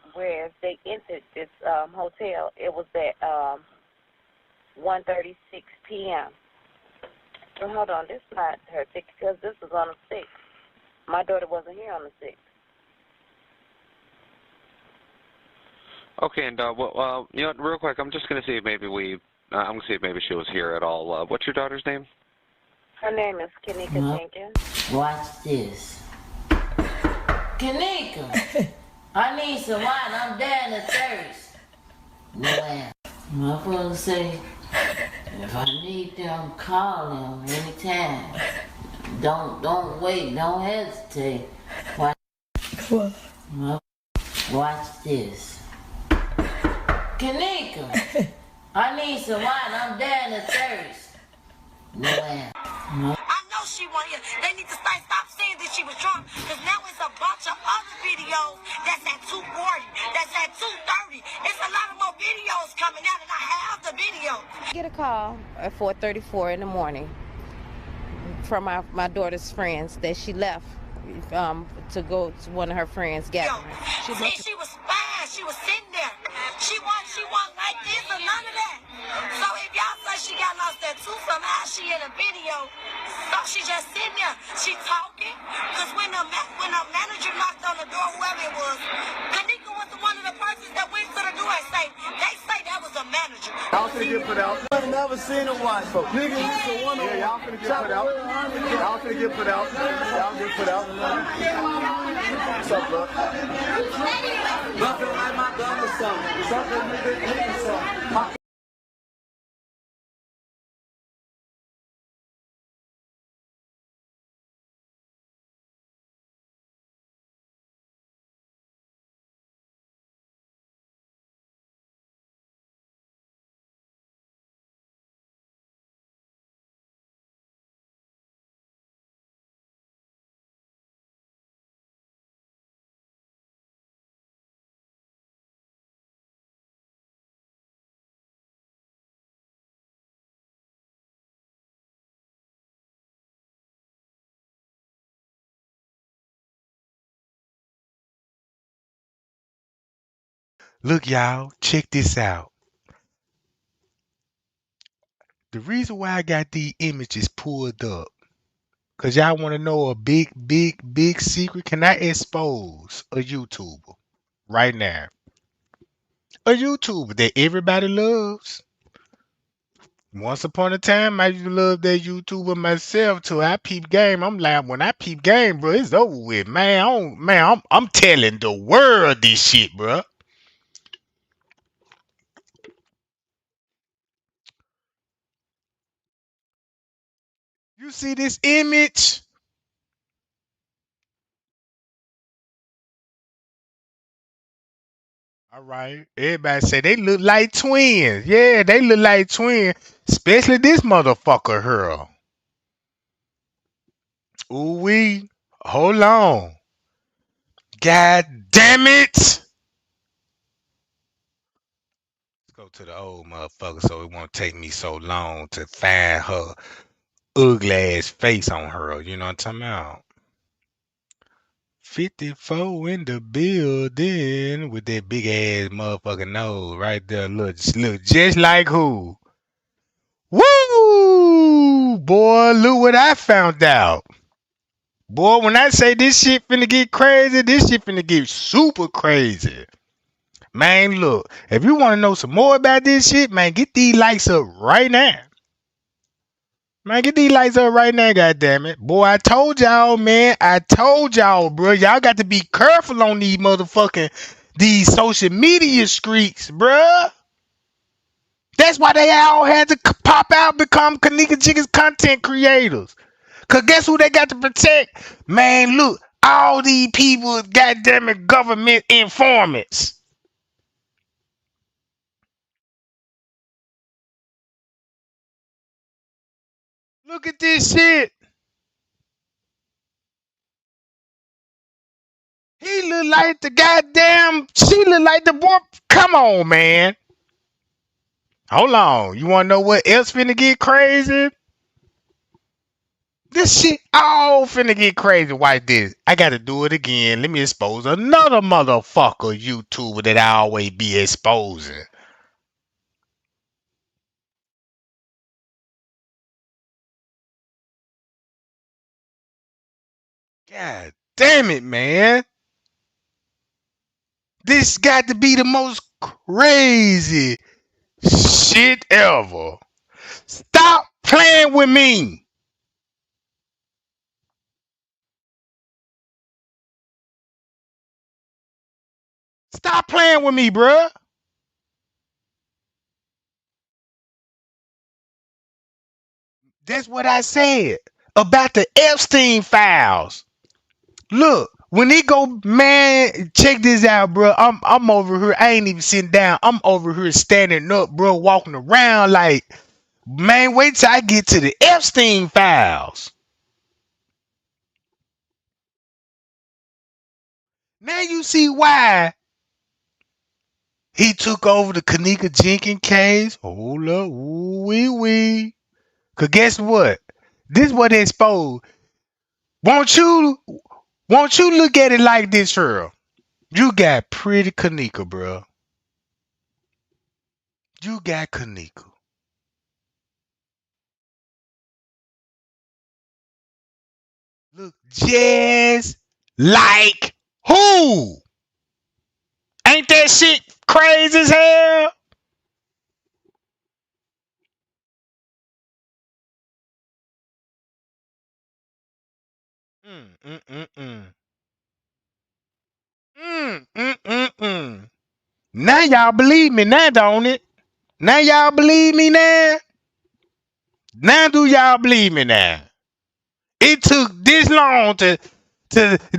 they entered this hotel. It was at 1:36 p.m. So hold on, this is not her ticket because this is on the 6th. My daughter wasn't here on the 6th. Okay, and well, you know what, real quick, I'm just gonna see if maybe I'm gonna see if maybe she was here at all. What's your daughter's name? Her name is Kenneka Jenkine. Watch this. Kenneka, I need some wine. I'm dying of thirst. No answer. My brother say, if I need them, call them anytime. Don't wait. Don't hesitate. Watch this. Kenneka, I need some wine. I'm dying of thirst. No answer. I know she wasn't here. They need to stop saying that she was drunk, because now it's a bunch of other videos that's at 2:40, that's at 2:30. It's a lot of more videos coming out, and I have the video. Get a call at 4:34 in the morning from my daughter's friends that she left to go to one of her friends' gathering. She was fine. She was sitting there. She wasn't like this or none of that. So if y'all say she got lost at 2, somehow she in a video. So she just sitting there. She talking. Because when the manager knocked on the door, whoever it was, Kenneka was one of the persons that went to the door and they say that was a manager. Y'all finna get put out. I ain't never seen a white folk. Nigga, this a one. Yeah, y'all finna get put out. Y'all finna get put out. Y'all get put out. What's up, bro? Buffalo like my gun or something. Something nigga something. Look, y'all, check this out. The reason why I got these images pulled up, because y'all want to know a big, big, big secret. Can I expose a YouTuber right now? A YouTuber that everybody loves. Once upon a time, I used to love that YouTuber myself too. I peep game. I'm like, when I peep game, bro, it's over with, man. I'm telling the world this shit, bro. You see this image? All right. Everybody say they look like twins. Yeah, they look like twins. Especially this motherfucker here. Ooh wee. Hold on. God damn it. Let's go to the old motherfucker so it won't take me so long to find her ugly ass face on her. You know what I'm talking about? 54 in the building with that big ass motherfucking nose right there. Look just like who? Woo! Boy, look what I found out. Boy, when I say this shit finna get crazy, this shit finna get super crazy. Man, look, if you want to know some more about this shit, man, get these lights up right now. Man, get these lights up right now, goddammit. Boy, I told y'all, man. I told y'all, bro. Y'all got to be careful on these social media streets, bruh. That's why they all had to pop out, become Kenneka Jiggins content creators. Cause guess who they got to protect? Man, look, all these people, goddamn it, government informants. Look at this shit. He look like the goddamn. She look like the boy. Come on, man. Hold on. You wanna know what else finna get crazy? This shit all finna get crazy. Why this? I gotta do it again. Let me expose another motherfucker YouTuber that I always be exposing. God damn it, man. This got to be the most crazy shit ever. Stop playing with me. Stop playing with me, bruh. That's what I said about the Epstein files. Look, when he go, man, check this out, bro. I'm over here. I ain't even sitting down. I'm over here standing up, bro, walking around like, man, wait till I get to the Epstein files. Now you see why he took over the Kenneka Jenkine case. Hold up, wee. Cause guess what? This what they exposed. Won't you look at it like this, Cheryl? You got pretty Kenneka, bro. You got Kenneka. Look just like who? Ain't that shit crazy as hell? Mm, mm, mm, mm. Mm, mm, mm, mm. Now y'all believe me now, don't it? Now y'all believe me now? Now do y'all believe me now? It took this long to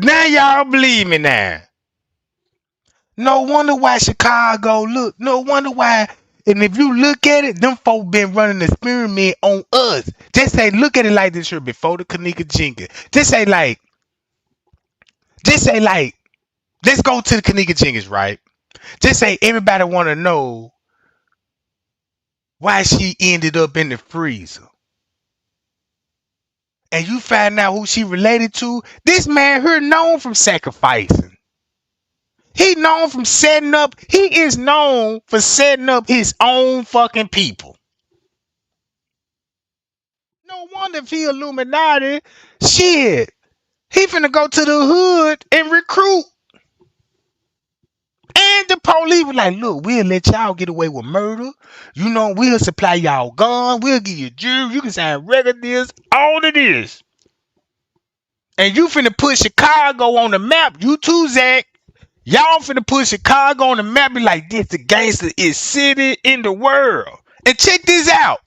now y'all believe me now. No wonder why Chicago look. No wonder why. And if you look at it, them folk been running an experiment on us. Just say, look at it like this here before the Kenneka Jenkins. Just say like, let's go to the Kenneka Jenkins, right? Just say everybody want to know why she ended up in the freezer. And you find out who she related to. This man here known from sacrificing. He is known for setting up his own fucking people. No wonder if he Illuminati. Shit. He finna go to the hood and recruit. And the police was like, look, we'll let y'all get away with murder. You know, we'll supply y'all guns. We'll give you jury. You can sign record deals. All of this. And you finna put Chicago on the map. You too, Zach. Y'all finna put Chicago on the map. Be like, this the gangster is city in the world. And check this out.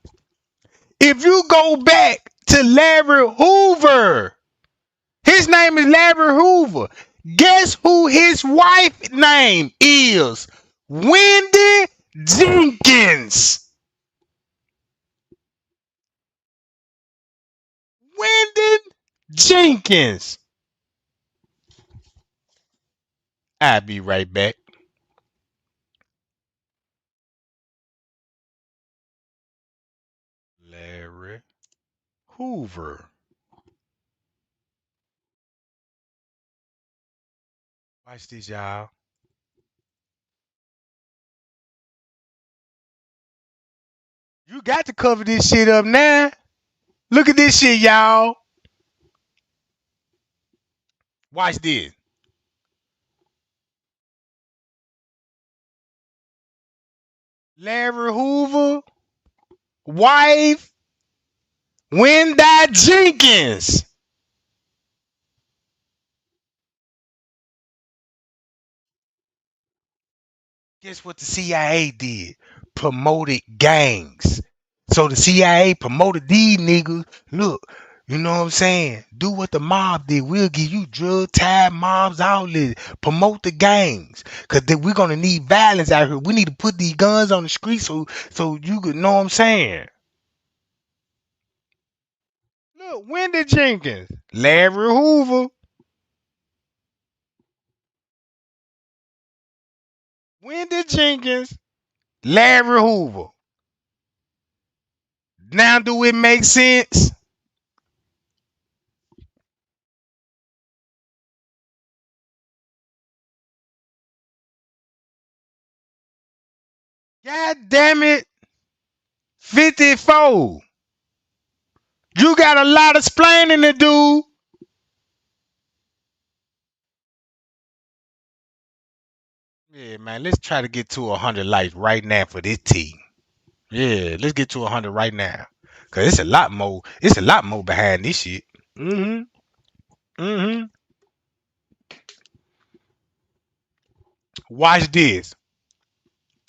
If you go back to Larry Hoover, his name is Larry Hoover. Guess who his wife name is? Wendy Jenkins. Wendy Jenkins. I'll be right back. Larry Hoover. Watch this, y'all. You got to cover this shit up now. Look at this shit, y'all. Watch this. Larry Hoover, wife, Wendy Jenkins. Guess what the CIA did? promoted gangs. So the CIA promoted these niggas. Look, you know what I'm saying? Do what the mob did. We'll give you drug tab mobs outlets. Promote the gangs. Cause we're gonna need violence out here. We need to put these guns on the street so you could know what I'm saying. Look, Wendy Jenkins, Larry Hoover. Wendy Jenkins, Larry Hoover. Now do it make sense? God damn it. 54. You got a lot of explaining to do. Yeah, man, let's try to get to 100 likes right now for this team. Yeah, let's get to 100 right now. Cause it's a lot more. It's a lot more behind this shit. Mm-hmm. Mm-hmm. Watch this.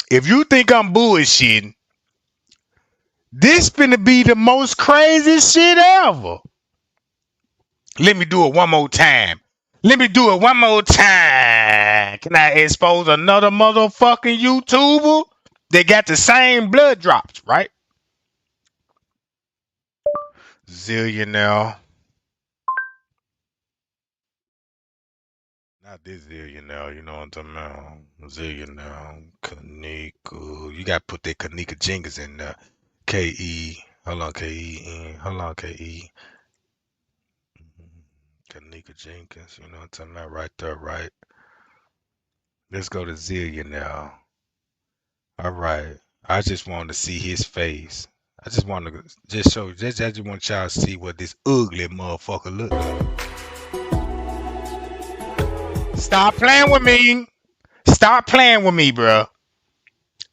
If you think I'm bullshitting, this finna be the most crazy shit ever. Let me do it one more time. Let me do it one more time. Can I expose another motherfucking YouTuber? They got the same blood drops, right? Zillionaire. Not this zillionaire, you know what I'm talking about. Zillionaire. Kenneka. You gotta put that Kenneka Jenkins in there. K-E. Hold on, K-E. Hold on, K-E. Kenneka Jenkins, you know what I'm talking about right there, right? Let's go to Zillionaire. All right. I just wanted to see his face. I just want to just show, I just want y'all to see what this ugly motherfucker look like. Stop playing with me. Stop playing with me, bro.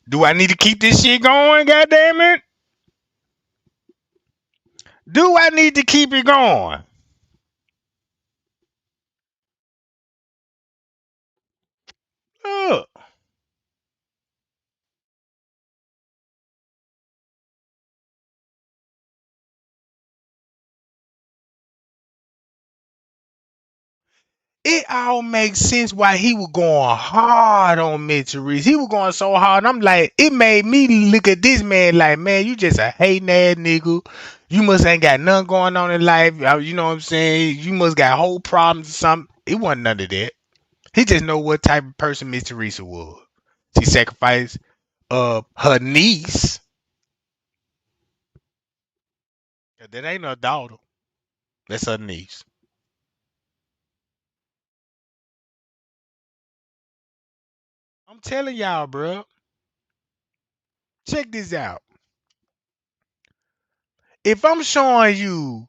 Do I need to keep this shit going, goddammit? Do I need to keep it going? Look. It all makes sense why he was going hard on Mitch Reese. He was going so hard. I'm like, it made me look at this man like, man, you just a hating ass nigga. You must ain't got nothing going on in life. You know what I'm saying? You must got whole problems or something. It wasn't none of that. He just know what type of person Miss Teresa was. She sacrificed her niece. That ain't her daughter. That's her niece. I'm telling y'all, bro. Check this out. If I'm showing you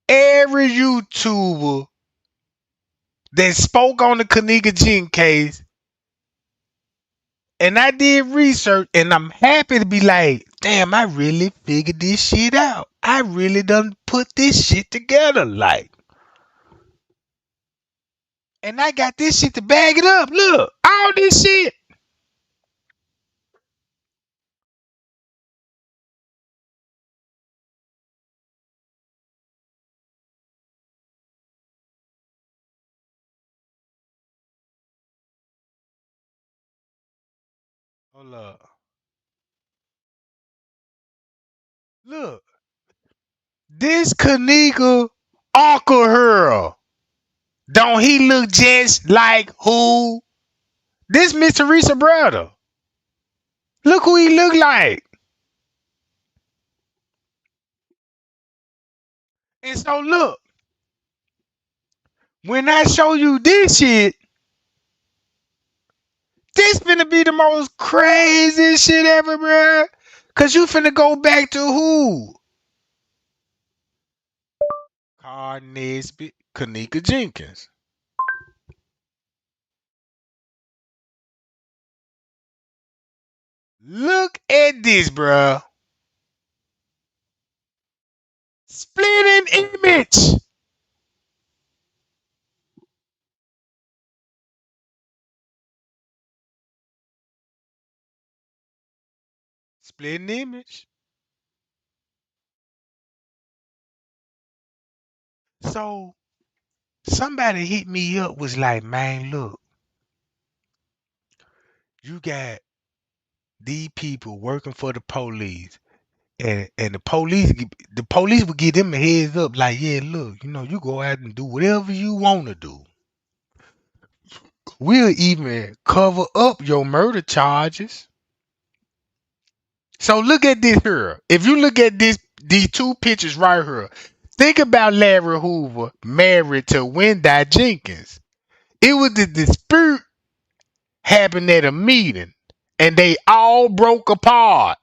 every YouTuber that spoke on the Kenneka Jenkins case, and I did research, and I'm happy to be like, damn, I really figured this shit out. I really done put this shit together, like. And I got this shit to bag it up. Look, all this shit. Hold up. Look. This Kenneka Uncle her. Don't he look just like who? This Miss Teresa brother. Look who he look like. And so look, when I show you this shit, this finna be the most crazy shit ever, bruh. Cause you finna go back to who? Carl Nesbitt, Kenneka Jenkins. Look at this, bruh. Splitting image. Splitting image. So somebody hit me up, was like, man, look, you got these people working for the police. And the police would give them a heads up, like, yeah, look, you go out and do whatever you want to do. We'll even cover up your murder charges. So look at this here. If you look at these two pictures right here, think about Larry Hoover married to Wendy Jenkins. It was the dispute happened at a meeting, and they all broke apart.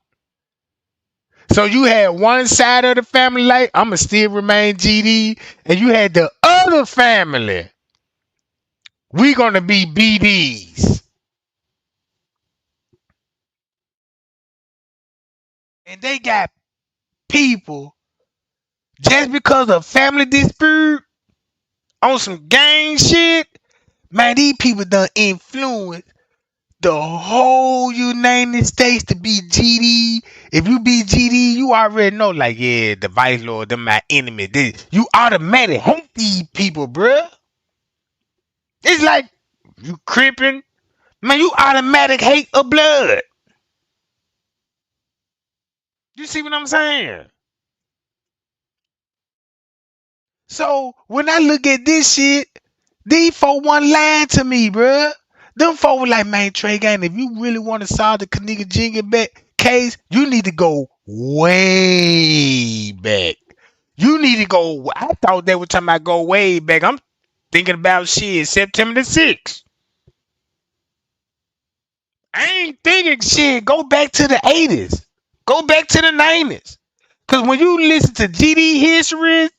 So you had one side of the family like, I'ma still remain GD, and you had the other family, we gonna be BDs. And they got people just because of family dispute on some gang shit. Man, these people done influence the whole United States to be GD. If you be GD, you already know, like, yeah, the Vice Lord, them my enemy. You automatically hate these people, bruh. It's like you crippin', man, you automatic hate of blood. You see what I'm saying? So when I look at this shit, these folk one lying to me, bruh. Them folk were like, man, Trey Gang, if you really want to solve the Kenneka Jenkine case, you need to go way back. You need to go. I thought they were talking about go way back. I'm thinking about shit, September the 6th. I ain't thinking shit. Go back to the 80s. Go back to the 90s. Because when you listen to GD history,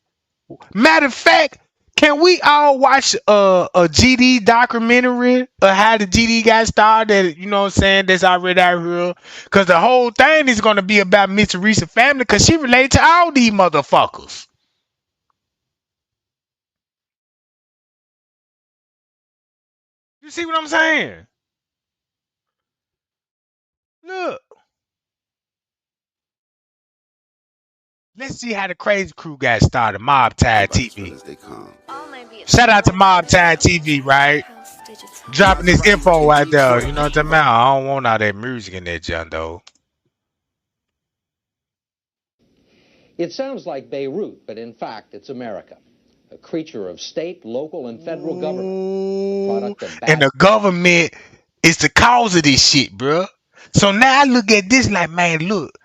matter of fact, can we all watch a GD documentary of how the GD got started? You know what I'm saying? That's already out here. Because the whole thing is going to be about Miss Teresa's family because she related to all these motherfuckers. You see what I'm saying? Look. Let's see how the Crazy Crew got started. Mob Tide TV. Shout out to Mob Tide TV, right? Dropping this info out there. You know what I'm talking about? I don't want all that music in there, John, though. It sounds like Beirut, but in fact, it's America. A creature of state, local, and federal government. Product of And the government is the cause of this shit, bro. So now I look at this like, man, look.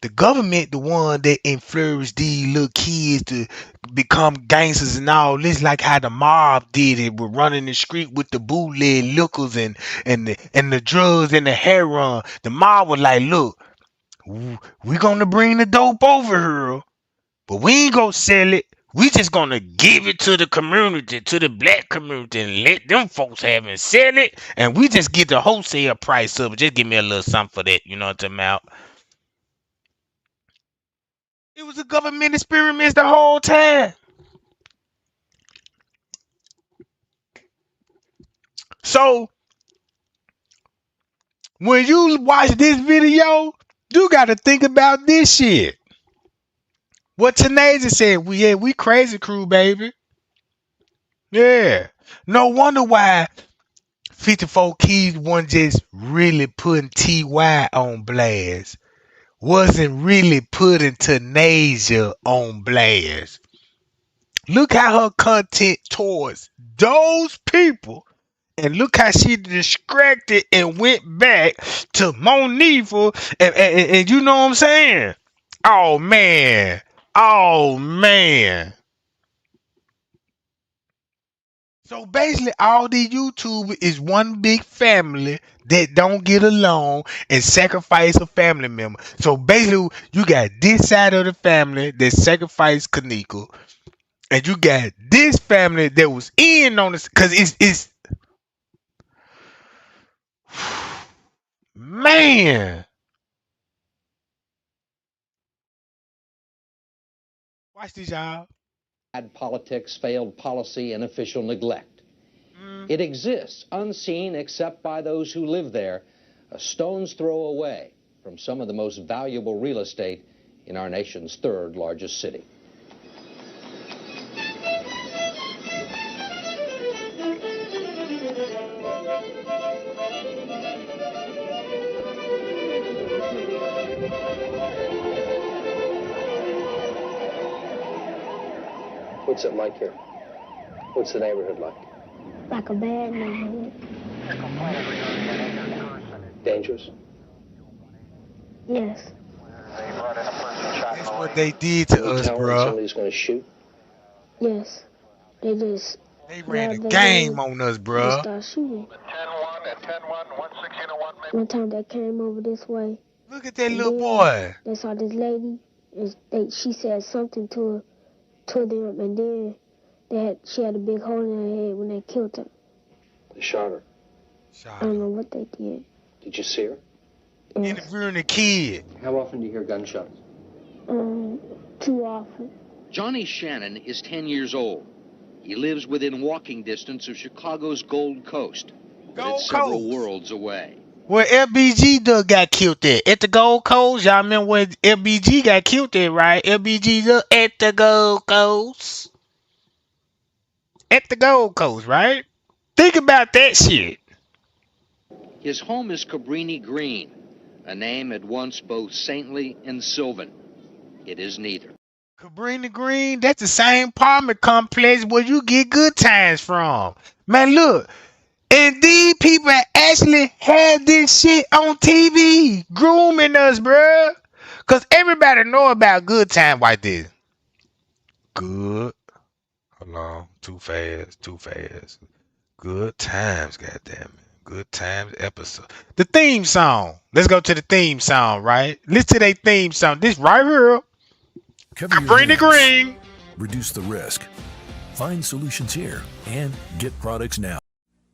The government, the one that influenced these little kids to become gangsters and all this, like how the mob did it, with running the street with the bootleg liquors and the drugs and the heroin. The mob was like, look, we gonna bring the dope over here, but we ain't gonna sell it. We just gonna give it to the community, to the black community, and let them folks have it, sell it, and we just get the wholesale price of it. Just give me a little something for that, you know what I'm talking about? It was a government experiment the whole time. So when you watch this video, you got to think about this shit. What Tanaja said, we Crazy Crew, baby. Yeah. No wonder why 54 Keys wasn't just really putting TY on blast. Wasn't really putting Tanaja on blast. Look how her content towards those people, and look how she distracted and went back to Monifa, and you know what I'm saying? Oh man. Oh man. So basically all the YouTubers is one big family that don't get along and sacrifice a family member. So basically you got this side of the family that sacrificed Kenneka. And you got this family that was in on this, because it's man. Watch this, y'all. bad politics, failed policy, and official neglect. It exists, unseen except by those who live there, a stone's throw away from some of the most valuable real estate in our nation's third largest city. What's it like here? What's the neighborhood like? Like a bad neighborhood. Dangerous? Yes. That's what they did to us, bro. Somebody's going to shoot? Yes. They just... They ran a game on us, bro. They started shooting. One time they came over this way. Look at that little boy. They saw this lady, and she said something to them, and then she had a big hole in her head when they killed her. They shot her. I don't know what they did. Did you see her? Yes. Interviewing the kid. How often do you hear gunshots? Too often. Johnny Shannon is 10 years old. He lives within walking distance of Chicago's Gold Coast, but it's several worlds away. Where LBG Doug got killed at the Gold Coast. Y'all remember where LBG got killed at, right? LBG Doug at the Gold Coast. At the Gold Coast, right? Think about that shit. His home is Cabrini Green, a name at once both saintly and sylvan. It is neither. Cabrini Green, that's the same apartment complex where you get good times from. Man, look. And these people actually had this shit on TV, grooming us, bruh. Because everybody know about good time like this. Good. Hold on. Too fast. Good times, goddammit. Good times episode. The theme song. Let's go to the theme song, right? Listen to their theme song. This right here. Bring the green. Reduce the risk. Find solutions here and get products now.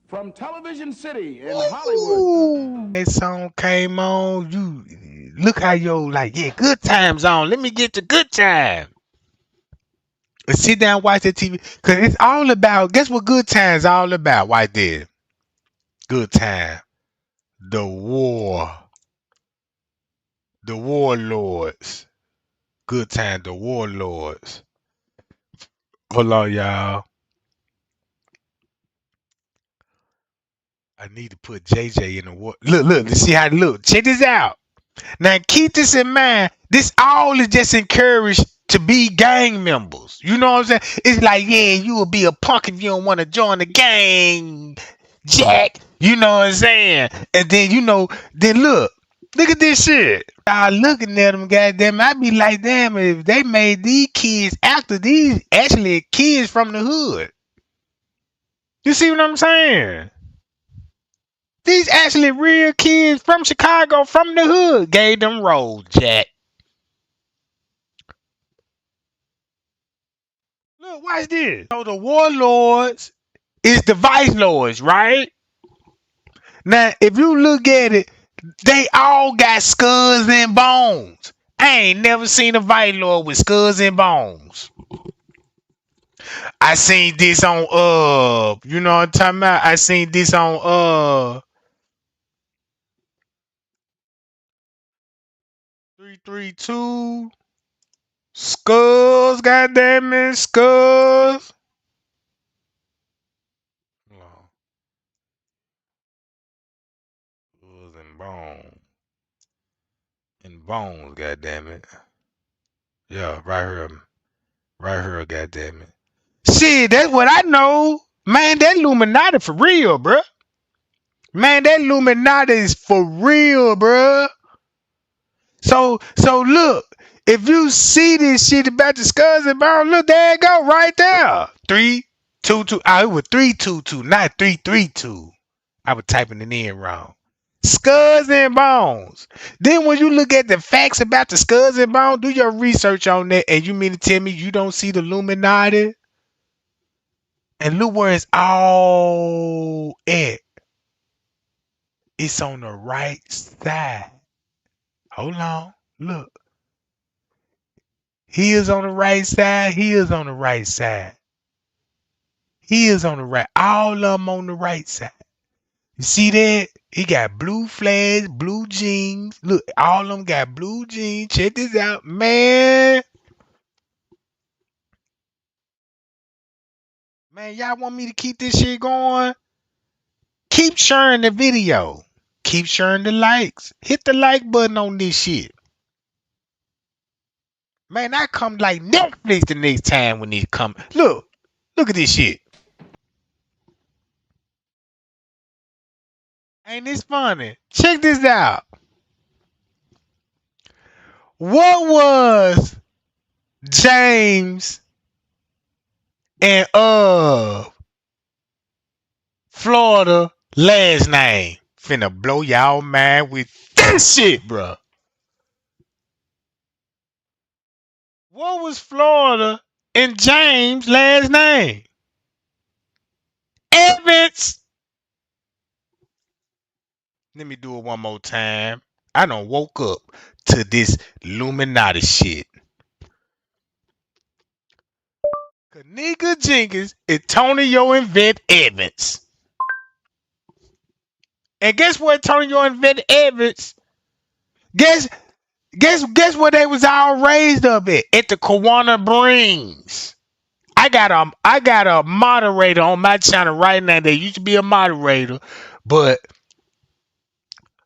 From Television City in Hollywood. That song came on. You look how good times on. Let me get to good time. And sit down and watch the TV. Cause it's all about, guess what good times all about right there? Good time. The war. The warlords. Good time, the warlords. Hold on, y'all. I need to put JJ in the war. Look, let's see how it look. Check this out. Now keep this in mind. This all is just encouraged to be gang members. You know what I'm saying? It's like, yeah, you will be a punk if you don't want to join the gang, Jack. You know what I'm saying? And then then look at this shit. Y'all looking at them, goddamn. I be like, damn, if they made these kids after these actually kids from the hood. You see what I'm saying? These actually real kids from Chicago, from the hood, gave them roles, Jack. Look, watch this. So the warlords is the vice lords, right? Now, if you look at it, they all got skulls and bones. I ain't never seen a vice lord with skulls and bones. I seen this on you know what I'm talking about? I seen this on 332 Skulls, goddammit, Skulls. Skulls and bones. And bones, goddammit. Yeah, right here, goddammit. Shit, that's what I know. Man, that Illuminati for real, bruh. Man, that Illuminati is for real, bruh. So look, if you see this shit about the skulls and bones, look, there it go, right there. 322. It was 322, not 332. I was typing it in wrong. Skulls and bones. Then when you look at the facts about the skulls and bones, do your research on that, and you mean to tell me you don't see the Illuminati? And look where it's all at. It's on the right side. Hold on. Look. He is on the right side. He is on the right side. He is on the right. All of them on the right side. You see that? He got blue flags, blue jeans. Look, all of them got blue jeans. Check this out, man. Man, y'all want me to keep this shit going? Keep sharing the video. Keep sharing the likes. Hit the like button on this shit. Man, I come like Netflix the next time when they come. Look at this shit. Ain't this funny? Check this out. What was James and Florida last name? Finna blow y'all mind with this shit, bro. What was Florida and James last name? Evans. Let me do it one more time. I done woke up to this Illuminati shit. Kenneka Jenkins, Antonio and Vet Evans. And guess what, Antonio and Vet Evans? Guess what they was all raised up at the Kiwana Brings. I got a moderator on my channel right now that used to be a moderator, but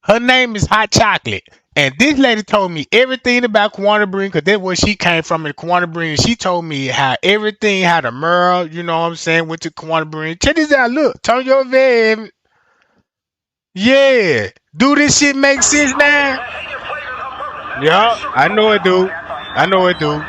her name is Hot Chocolate. And this lady told me everything about Kiwana Brings, because that's where she came from in Kiwana Brings. She told me how the Merle, you know what I'm saying, went to Kiwana Brings. Check this out, look, Antonio Vet. Yeah. Do this shit make sense now? Yeah, I know it do. I know it do.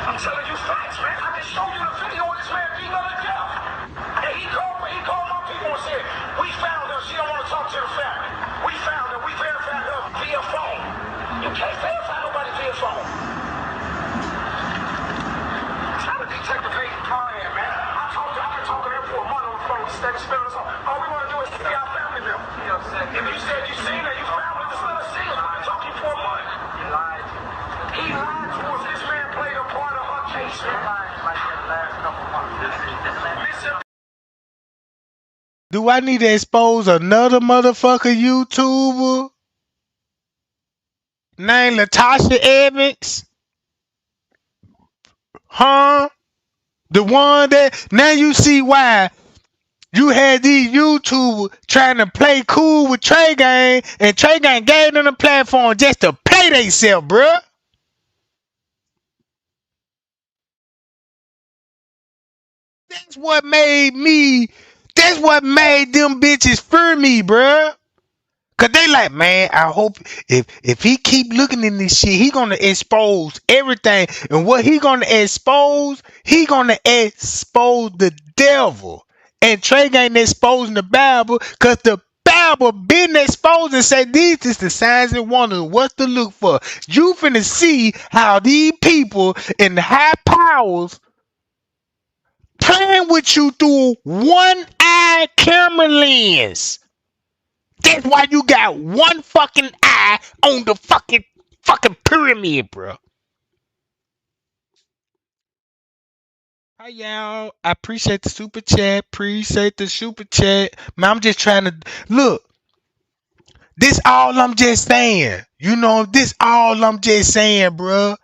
I'm telling you facts, man. I can show you the video of this man beating up to death. And he called my people and said, we found her. She don't want to talk to the family. We found her. We verified her via phone. You can't verify nobody via phone. Tell the detective, hey, come in, man. I've been talking to him for a month on the phone. Steady spilling us off. All we want to do is see our family member. If you said you seen her, you found her, just let us see her. I've been talking for a month. He lied. He lied to us. This man played a part of her case, man. Do I need to expose another motherfucker YouTuber named Latasha Evans? Huh? The one that now you see why you had these YouTubers trying to play cool with Trey Gang, and Trey Gang gave them a platform just to play themselves, bruh. That's what made them bitches fear me, bruh. Cause they like, man, I hope if he keep looking in this shit, he gonna expose everything. And what he gonna expose the devil. And Trey ain't exposing the Bible, cause the Bible been exposed and say these is the signs and wonders, what to look for. You finna see how these people in high powers playing with you through one eye camera lens. That's why you got one fucking eye on the fucking pyramid, bro. Hi, y'all. I appreciate the super chat. Man, I'm just trying to look. This all I'm just saying. You know, this all I'm just saying, bro.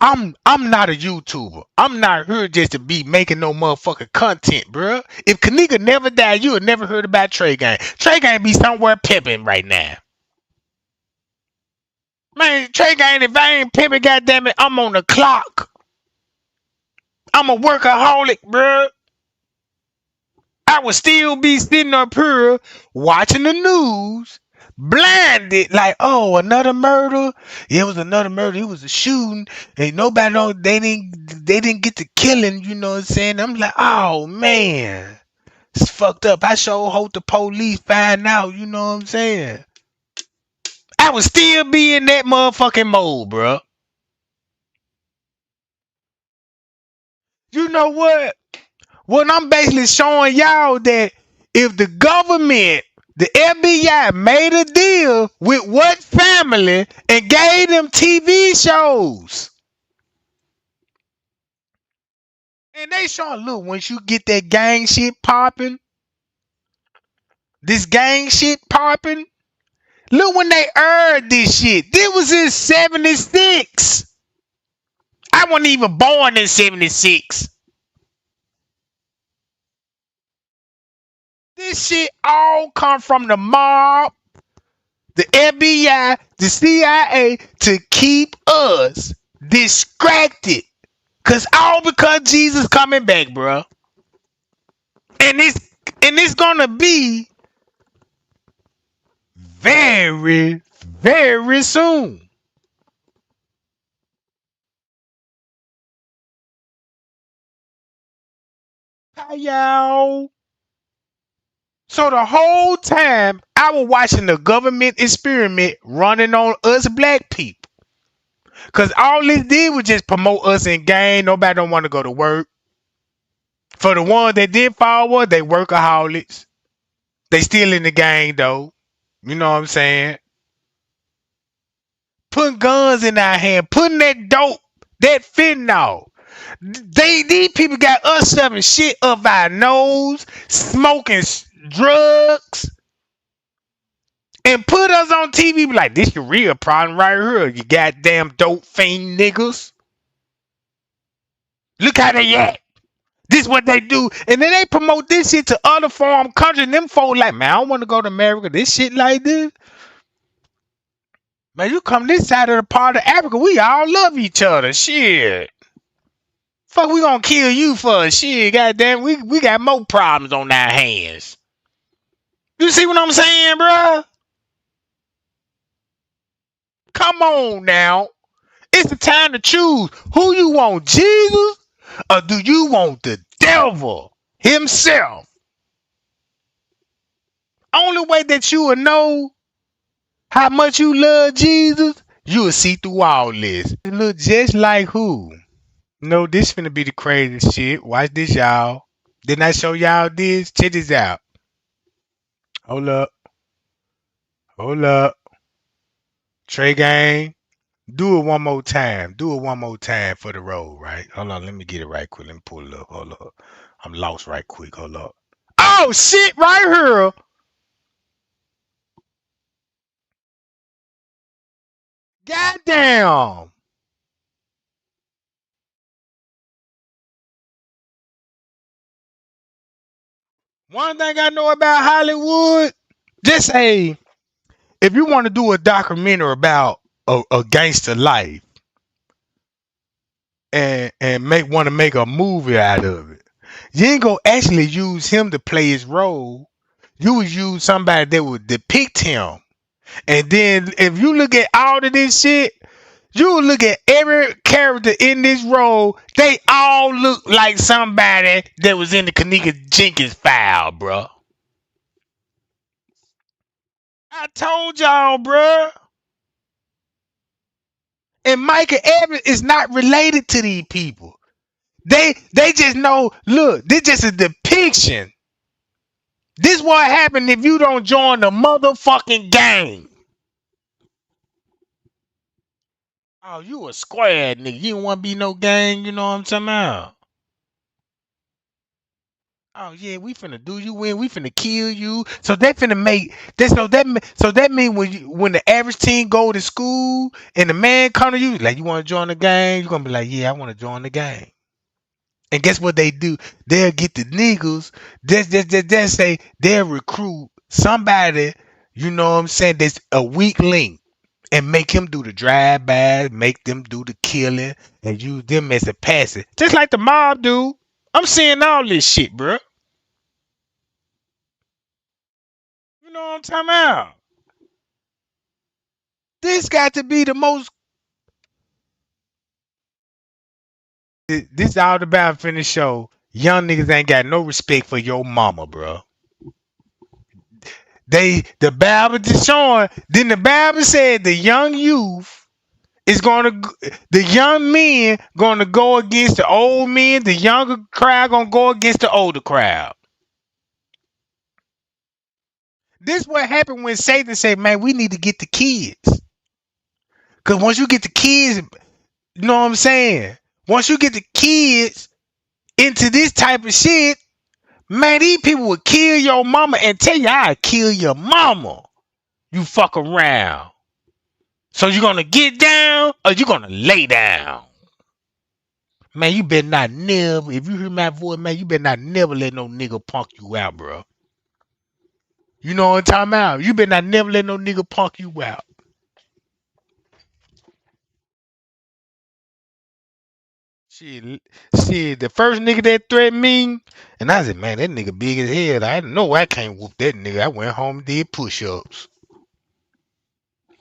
I'm not a YouTuber. I'm not here just to be making no motherfucking content, bro. If Kenneka never died, you would never heard about Trey Gang. Trey Gang be somewhere pimping right now. Man, Trey Gang, if I ain't pimping, goddammit, I'm on the clock. I'm a workaholic, bro. I would still be sitting up here watching the news, blinded, like, oh, another murder. Yeah, it was another murder. It was a shooting, and nobody know they didn't get the killing. You know what I'm saying? I'm like, oh man, it's fucked up. I sure hope the police find out. You know what I'm saying? I would still be in that motherfucking mode, bro. You know what? Well, I'm basically showing y'all that if the government The FBI made a deal with what family and gave them TV shows. And they showing, look, once you get that gang shit popping, this gang shit popping, look when they aired this shit. This was in 76. I wasn't even born in 76. This shit all come from the mob, the FBI, the CIA to keep us distracted. Cause all because Jesus coming back, bro. And it's gonna be very, very soon. Hi, y'all. So the whole time I was watching the government experiment running on us black people. Cause all this did was just promote us in gang. Nobody don't want to go to work. For the ones that did forward, they workaholics. They still in the gang though. You know what I'm saying? Putting guns in our hand, putting that dope, that fentanyl. These people got us shoving shit up our nose, smoking drugs, and put us on TV like, this your real problem right here, you goddamn dope fiend niggas. Look how they act. This what they do. And then they promote this shit to other foreign countries. And them folks like, man, I don't want to go to America. This shit like this. Man, you come this side of the part of Africa, we all love each other. Shit. Fuck, we gonna kill you for shit. Goddamn, we got more problems on our hands. You see what I'm saying, bruh? Come on now. It's the time to choose who you want, Jesus, or do you want the devil himself? Only way that you will know how much you love Jesus, you will see through all this. It look just like who? No, this finna be the craziest shit. Watch this, y'all. Didn't I show y'all this? Check this out. Hold up. Hold up. Trey Gang. Do it one more time. Do it one more time for the road, right? Hold on. Let me get it right quick. Let me pull it up. Hold up. I'm lost right quick. Hold up. Oh, shit, right here. Goddamn. One thing I know about Hollywood, just say, if you want to do a documentary about a gangster life and want to make a movie out of it, you ain't gonna actually use him to play his role. You would use somebody that would depict him. And then if you look at all of this shit, you look at every character in this role, they all look like somebody that was in the Kenneka Jenkins file, bro. I told y'all, bro. And Michael Evans is not related to these people. They just know, look, this just a depiction. This what happened if you don't join the motherfucking gang. Oh, you a square nigga. You don't want to be no gang, you know what I'm talking about? Oh yeah, we finna do you in. We finna kill you. So they finna make this. So that mean when the average teen go to school and the man come to you like, you want to join the gang, you're gonna be like, yeah, I want to join the gang. And guess what they do? They'll get the niggas. They say they'll recruit somebody. You know what I'm saying? That's a weak link. And make him do the drive-by, make them do the killing, and use them as a passive. Just like the mob do. I'm seeing all this shit, bro. You know what I'm talking about? This got to be the most. This all about finna show. Young niggas ain't got no respect for your mama, bro. The Bible just showing. Then the Bible said the young youth is the young men gonna go against the old men. The younger crowd gonna go against the older crowd. This what happened when Satan said, man, we need to get the kids. Cause once you get the kids, you know what I'm saying? Once you get the kids into this type of shit, man, these people will kill your mama and tell you I'll kill your mama. You fuck around. So you gonna get down or you gonna lay down? Man, you better not never, if you hear my voice, man, you better not never let no nigga punk you out, bro. You know what I'm talking about? You better not never let no nigga punk you out. Shit, shit, the first nigga that threatened me, and I said, man, that nigga big as hell. I didn't know I can't whoop that nigga. I went home and did push-ups.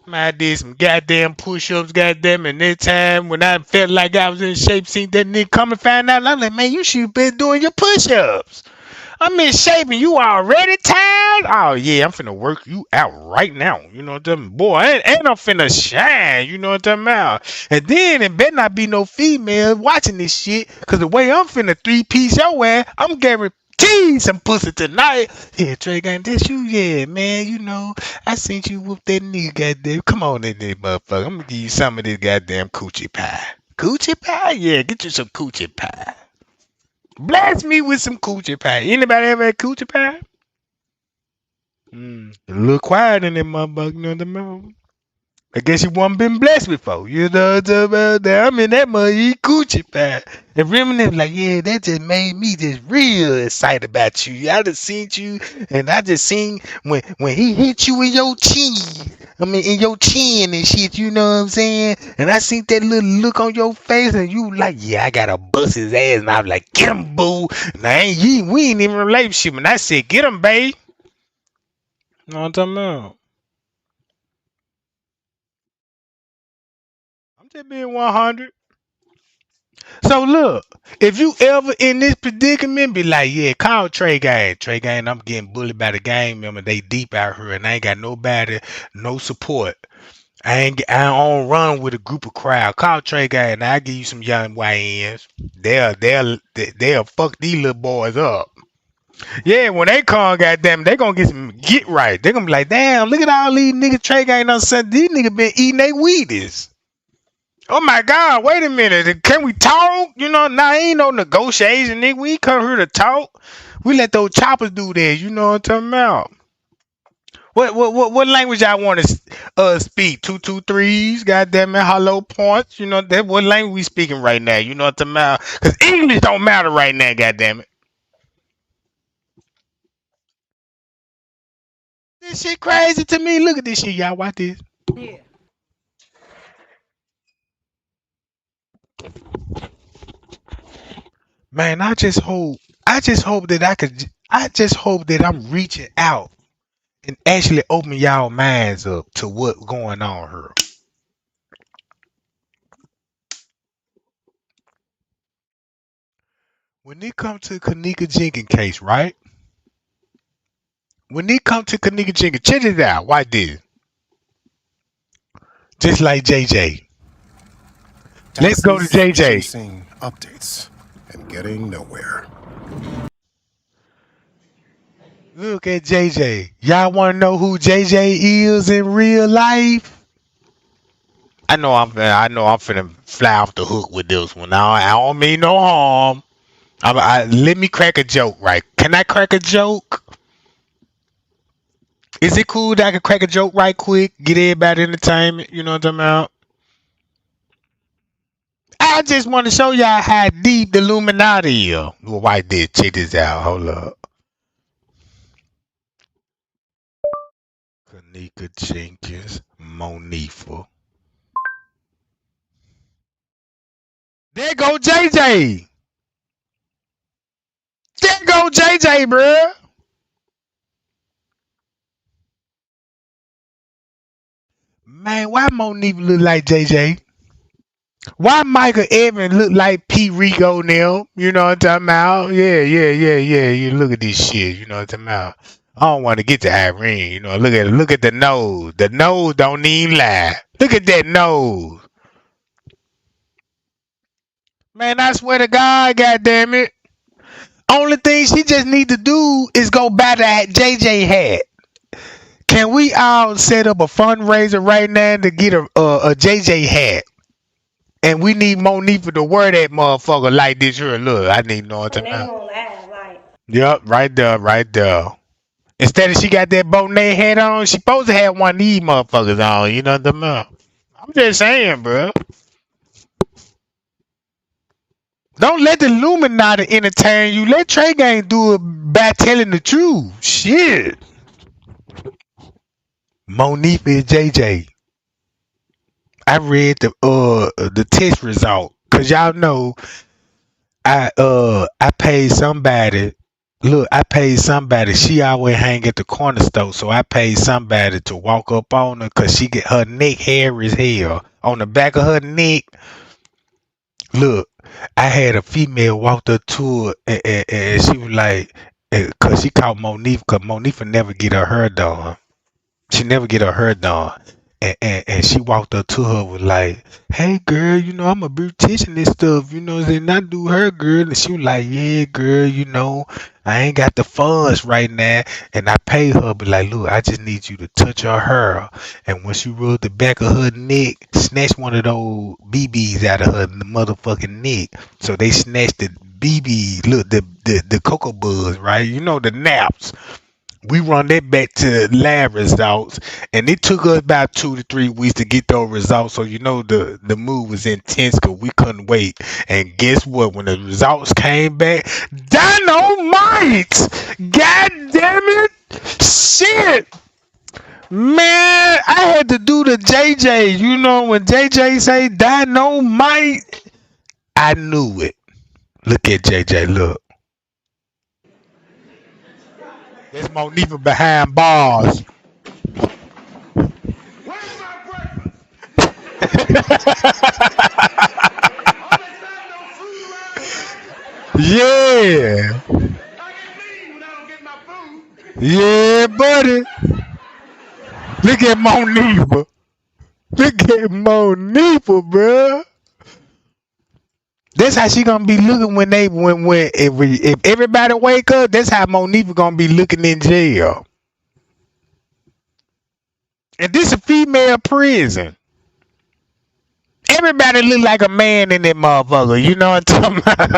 Man, I did some goddamn push-ups, goddamn, and that time when I felt like I was in shape, seen that nigga come and find out, I'm like, man, you should have been doing your push-ups. I'm in shape and you already tired? Oh, yeah, I'm finna work you out right now. You know what I'm talking about? Boy, and I'm finna shine. You know what I'm talking about? And then it better not be no female watching this shit, because the way I'm finna three-piece your ass, I'm guaranteed some pussy tonight. Yeah, Trey, got this you? Yeah, man, you know, I seen you whoop that nigga, goddamn. Come on in there, motherfucker. I'm gonna give you some of this goddamn coochie pie. Coochie pie? Yeah, get you some coochie pie. Blast me with some coochie pie. Anybody ever had coochie pie? A little quiet in that motherfucker, you know what I mean? I guess you wasn't been blessed before. You know what I'm about that? I'm in that mother eat coochie pie. And Reminisce like, yeah, that just made me just real excited about you. I just seen you, and I just seen when he hit you in your chin. I mean, in your chin and shit, you know what I'm saying? And I seen that little look on your face, and you like, yeah, I gotta bust his ass. And I was like, get him, boo. Now, we ain't even in a relationship. And I said, get him, babe. You know what I'm talking about? I'm just being 100. So look, if you ever in this predicament, be like, yeah, call Trey Gang. Trey Gang, I'm getting bullied by the gang member. They deep out here and I ain't got nobody, no support. I don't run with a group of crowd. Call Trey Gang and I'll give you some young YNs. They'll fuck these little boys up. Yeah, when they come, goddamn, they gonna get right. They gonna be like, damn, look at all these niggas Trey Gang done said. These niggas been eating they Wheaties. Oh my God, wait a minute. Can we talk? You know, now ain't no negotiation, nigga. We ain't come here to talk. We let those choppers do that. You know what I'm talking about? What language I want to speak? 223s, goddamn it, hello points. You know that what language we speaking right now? You know what I'm talking about? Because English don't matter right now, goddamn it. This shit crazy to me. Look at this shit, y'all. Watch this. Yeah. Man, I just hope that I'm reaching out and actually open y'all minds up to what's going on here. When it comes to Kenneka Jenkine case, right? When it comes to Kenneka Jenkine, check it out. Why this? Just like JJ. Let's go to JJ. Chasing updates and getting nowhere. Look at JJ. Y'all want to know who JJ is in real life? I know I'm finna fly off the hook with this one. Now I don't mean no harm. Let me crack a joke, right? Can I crack a joke? Is it cool that I can crack a joke right quick? Get everybody entertainment, you know what I'm talking about? I just want to show y'all how deep the Illuminati is. Well, why did check this out? Hold up. Kenneka Jenkins, Monifa. There go JJ. There go JJ, bruh. Man, why Monifa look like JJ? Why Michael Evans look like P. Rico now? You know what I'm talking about? Yeah. You look at this shit. You know what I'm talking about? I don't want to get to Irene. You know, look at the nose. The nose don't even lie. Look at that nose. Man, I swear to God, goddamn it. Only thing she just need to do is go buy that JJ hat. Can we all set up a fundraiser right now to get a JJ hat? And we need Monifa to wear that motherfucker like this here. Look, I need to know what And to they know. gonna laugh like. Yep, right there, right there. Instead of she got that Bonet hat on, she supposed to have one of these motherfuckers on. You know what I'm saying? I'm just saying, bro. Don't let the Illuminati entertain you. Let Trey Gang do it by telling the truth. Shit. Monifa and JJ. I read the test result. Cause y'all know I paid somebody. Look, I paid somebody. She always hang at the corner store, so I paid somebody to walk up on her because she get her neck hairy as hell. On the back of her neck, look, I had a female walked up to her and she was like, because she called Monifa, because Monifa never get her hair done. She never get her hair done. And she walked up to her with like, hey girl, you know, I'm a beautician and stuff, you know, and I do her girl. And she was like, yeah, girl, you know, I ain't got the funds right now. And I paid her, but like, look, I just need you to touch her hair. And when she rubbed the back of her neck, snatch one of those BBs out of her motherfucking neck. So they snatched the BB, look, the cocoa buds, right? You know, the naps. We run that back to lab results, and it took us about 2 to 3 weeks to get those results. So you know the move was intense because we couldn't wait. And guess what? When the results came back, dynamite! God damn it! Shit! Man, I had to do the JJ. You know when JJ say dynamite, I knew it. Look at JJ. Look. There's Monifa behind bars. Yeah. Yeah, buddy. Look at Monifa. Look at Monifa, bro. That's how she gonna be looking when if everybody wake up. That's how Monifa gonna be looking in jail. And this a female prison. Everybody look like a man in that motherfucker. You know what I'm talking about?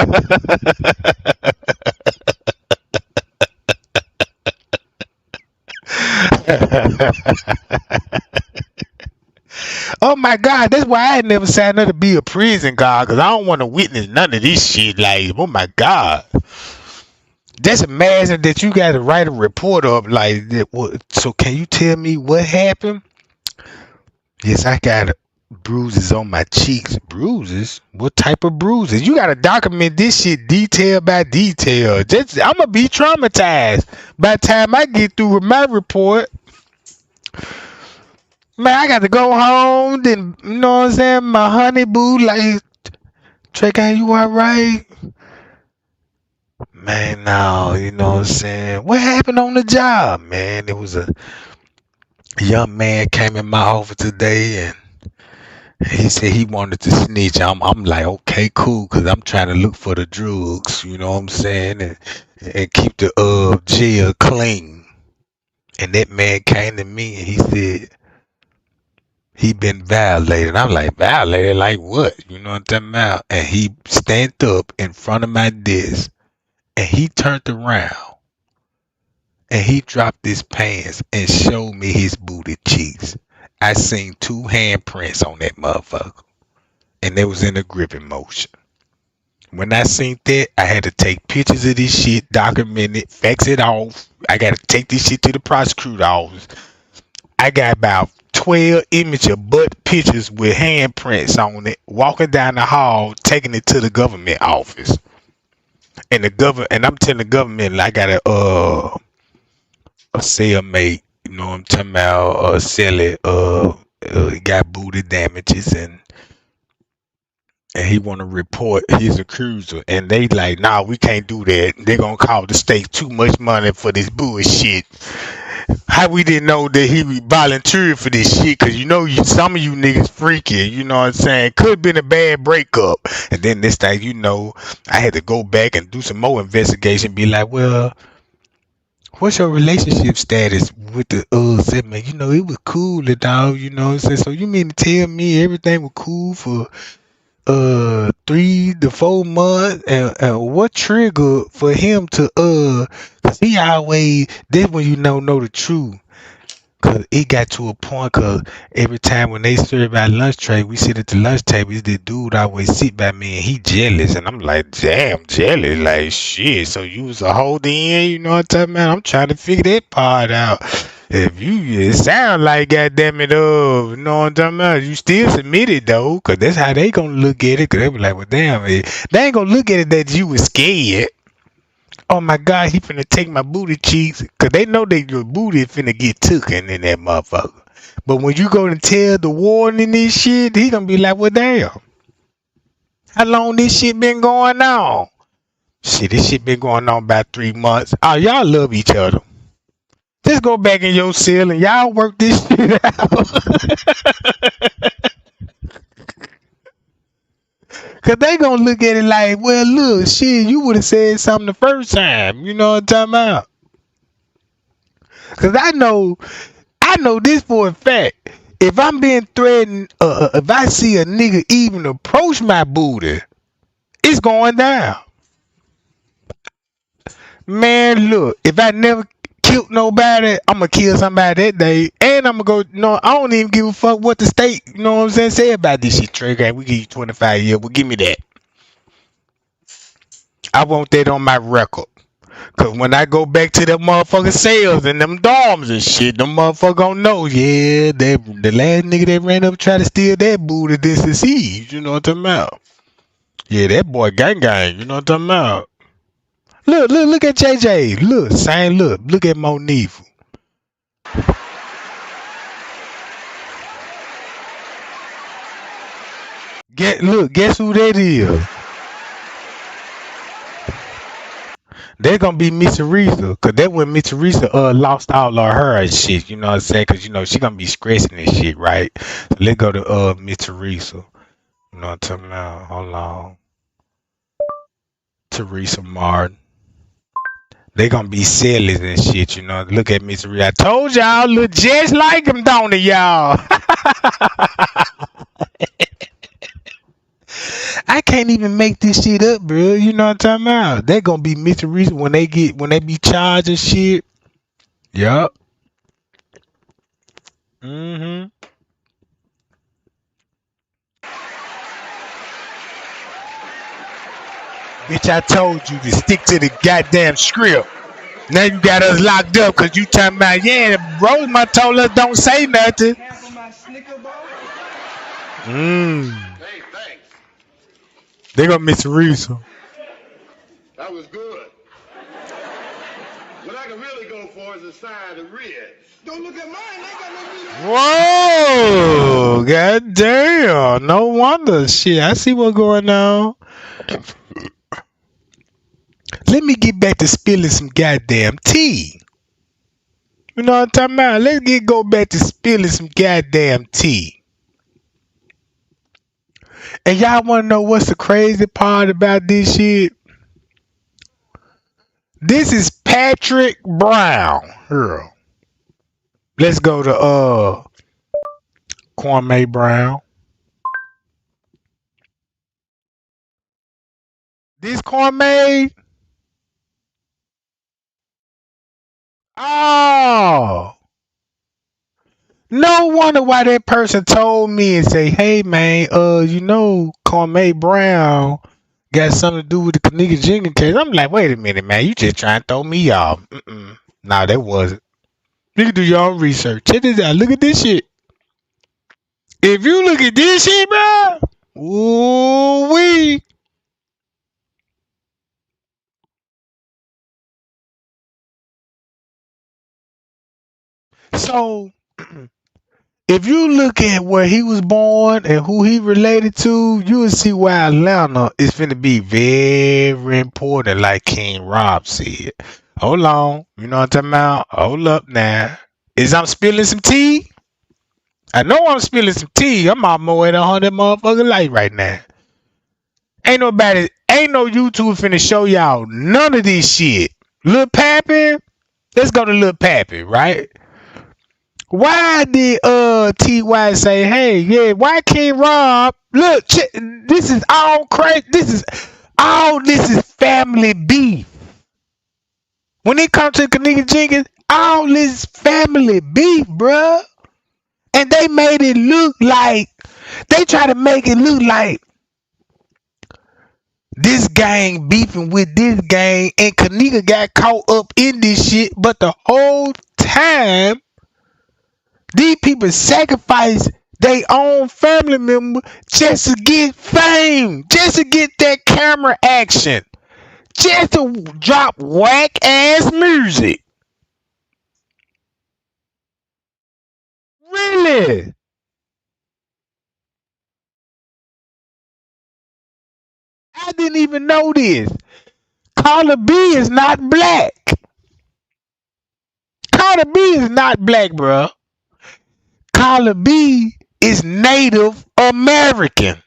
Oh my God, that's why I ain't never signed up to be a prison guard, because I don't want to witness none of this shit. Like, oh my God. Just imagine that you got to write a report up like that. So can you tell me what happened? Yes, I got bruises on my cheeks. Bruises? What type of bruises? You got to document this shit detail by detail. I'm going to be traumatized by the time I get through with my report. Man, I got to go home, then, you know what I'm saying, my honey boo, like, Trey, you all right? Man, no, you know what I'm saying? What happened on the job, man? It was a young man came in my office today, and he said he wanted to snitch. I'm like, okay, cool, because I'm trying to look for the drugs, you know what I'm saying, and keep the jail clean. And that man came to me, and he said, he been violated. I'm like, violated? Like what? You know what I'm talking about? And he stand up in front of my desk and he turned around and he dropped his pants and showed me his booty cheeks. I seen 2 handprints on that motherfucker. And they was in a gripping motion. When I seen that, I had to take pictures of this shit, document it, fax it off. I got to take this shit to the prosecutor office. I got about 12 image of butt pictures with handprints on it, walking down the hall, taking it to the government office. And I'm telling the government, like, I got a cellmate, you know what I'm talking about, sell it, got booty damages, and he want to report his accuser, and they like, nah, we can't do that. They gonna call the state too much money for this bullshit. How we didn't know that he volunteered for this shit? Cause you know, some of you niggas freaky. You know what I'm saying? Could have been a bad breakup. And then this thing, you know, I had to go back and do some more investigation. Be like, well, What's your relationship status with the said, man, it was cool and all, what I'm saying? So you mean to tell me everything was cool for 3 to 4 months, and what triggered for him to 'cause he always, this when know the truth. Cause it got to a point, cause every time when they serve our lunch tray, we sit at the lunch table. The dude always sit by me, and he jealous, and I'm like, damn, jealous, like shit. So you was a hoe then, you know what I'm talking about? I'm trying to figure that part out. If it sound like, goddamn it, you know what I'm talking about? You still submitted though, cause that's how they gonna look at it. Cause they be like, well, damn, they ain't gonna look at it that you was scared. Oh my God, he finna take my booty cheeks, cause they know that your booty finna get taken in that motherfucker. But when you go and tell the warden and this shit, he gonna be like, well, damn, how long this shit been going on? Shit, this shit been going on about 3 months. Oh, y'all love each other. Just go back in your cell and y'all work this shit out. Cause they gonna look at it like, well, look, shit, you would have said something the first time. You know what I'm talking about? Cause I know this for a fact. If I'm being threatened, if I see a nigga even approach my booty, it's going down. Man, look, if I never killed nobody, I'm gonna kill somebody that day, and I'm gonna go. No, I don't even give a fuck what the state, you know what I'm saying, say about this shit. Trigger, we give you 25 years. Well, give me that. I want that on my record. Cause when I go back to them motherfucking sales and them dorms and shit, them motherfuckers gon' know, yeah, the last nigga that ran up and tried to steal that booty, this is he. You know what I'm talking about? Yeah, that boy gang gang, you know what I'm talking about? Look at JJ. Look, same look. Look at Monique. Guess who that is? They're gonna be Miss Teresa, cause that when Miss Teresa lost all of her and shit, you know what I'm saying? Cause she gonna be stressing and shit, right? So let's go to Miss Teresa. You know what I'm talking about? Hold on. Teresa Martin. They gonna be sellers and shit, you know. Look at Miss Teresa. I told y'all, look just like him, don't it, y'all? I can't even make this shit up, bro. You know what I'm talking about? They gonna be Miss Teresa when they be charged and shit. Yup. Mm-hmm. Bitch, I told you to stick to the goddamn script. Now you got us locked up because you talking about, yeah, Rosemont told us don't say nothing. Hey, thanks. They gonna Miss Teresa. That was good. What I can really go for is a side of ribs. Don't look at mine. They got no Whoa, goddamn. No wonder. Shit, I see what's going on. Let me get back to spilling some goddamn tea. You know what I'm talking about? Let's go back to spilling some goddamn tea. And y'all want to know what's the crazy part about this shit? This is Patrick Brown. Here. Let's go to Kwame Brown. This Kwame. Oh. No wonder why that person told me and say, hey man, Kwame Brown got something to do with the Kenneka Jenkine case. I'm like, wait a minute, man, you just trying to throw me off. Nah, that wasn't. You can do your own research. Check this out. Look at this shit. If you look at this shit, bro, ooh-wee. So, if you look at where he was born and who he related to, you will see why Atlanta is finna be very important, like King Rob said. Hold on. You know what I'm talking about? Hold up now. I'm spilling some tea? I know I'm spilling some tea. I'm almost at 100 motherfucking light right now. Ain't no YouTube finna show y'all none of this shit. Lil Pappy, Let's go to Lil Pappy, right? Why did Ty say, hey, yeah, why can't Rob look, this is all crazy. This is family beef. When it comes to Kenneka Jenkins, all this family beef, bruh. And they made it look like, they try to make it look like this gang beefing with this gang, and Kenneka got caught up in this shit, but the whole time, these people sacrifice their own family member just to get fame, just to get that camera action, just to drop whack ass music. Really? I didn't even know this. Carla B is not black. Carla B is not black, bro. Carla B is Native American.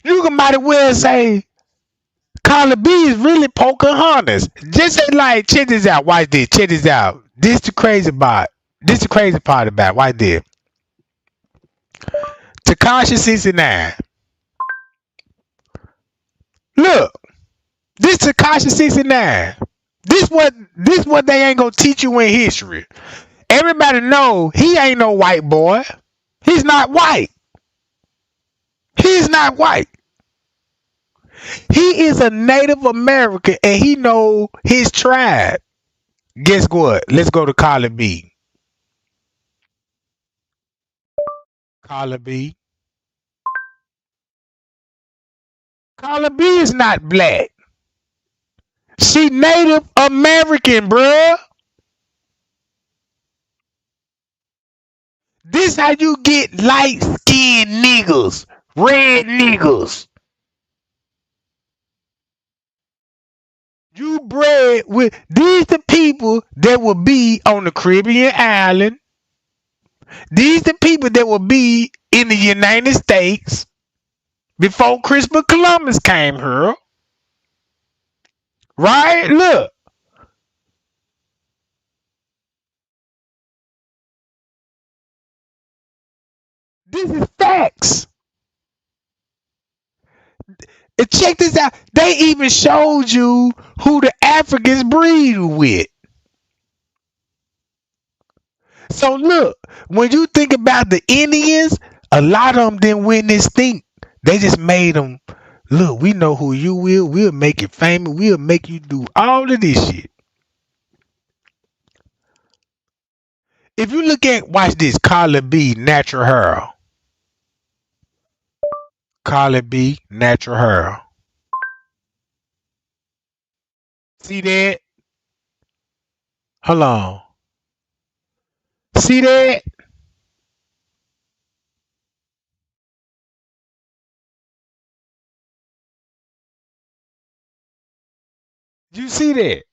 You can might as well say Carla B is really Pocahontas. Just say like, check this out. Watch this. Check this out. This the crazy part. This the crazy part about. Watch this. Tekashi 69. Look, this Tekashi 69. This what they ain't gonna teach you in history. Everybody know he ain't no white boy. He's not white. He's not white. He is a Native American and he know his tribe. Guess what? Let's go to Carla B. Carla B. Carla B is not black. She Native American, bruh. This how you get light-skinned niggas, red niggas. You bred with these the people that will be on the Caribbean island. These the people that will be in the United States before Christopher Columbus came here. Right? Look. This is facts. And check this out. They even showed you who the Africans breed with. So look, when you think about the Indians, a lot of them didn't win this thing. They just made them, look, we know who you will. We'll make it famous. We'll make you do all of this shit. If you look at, watch this, Carla B, natural hair. Carla B, natural hair. See that? Hold on. See that? You see that?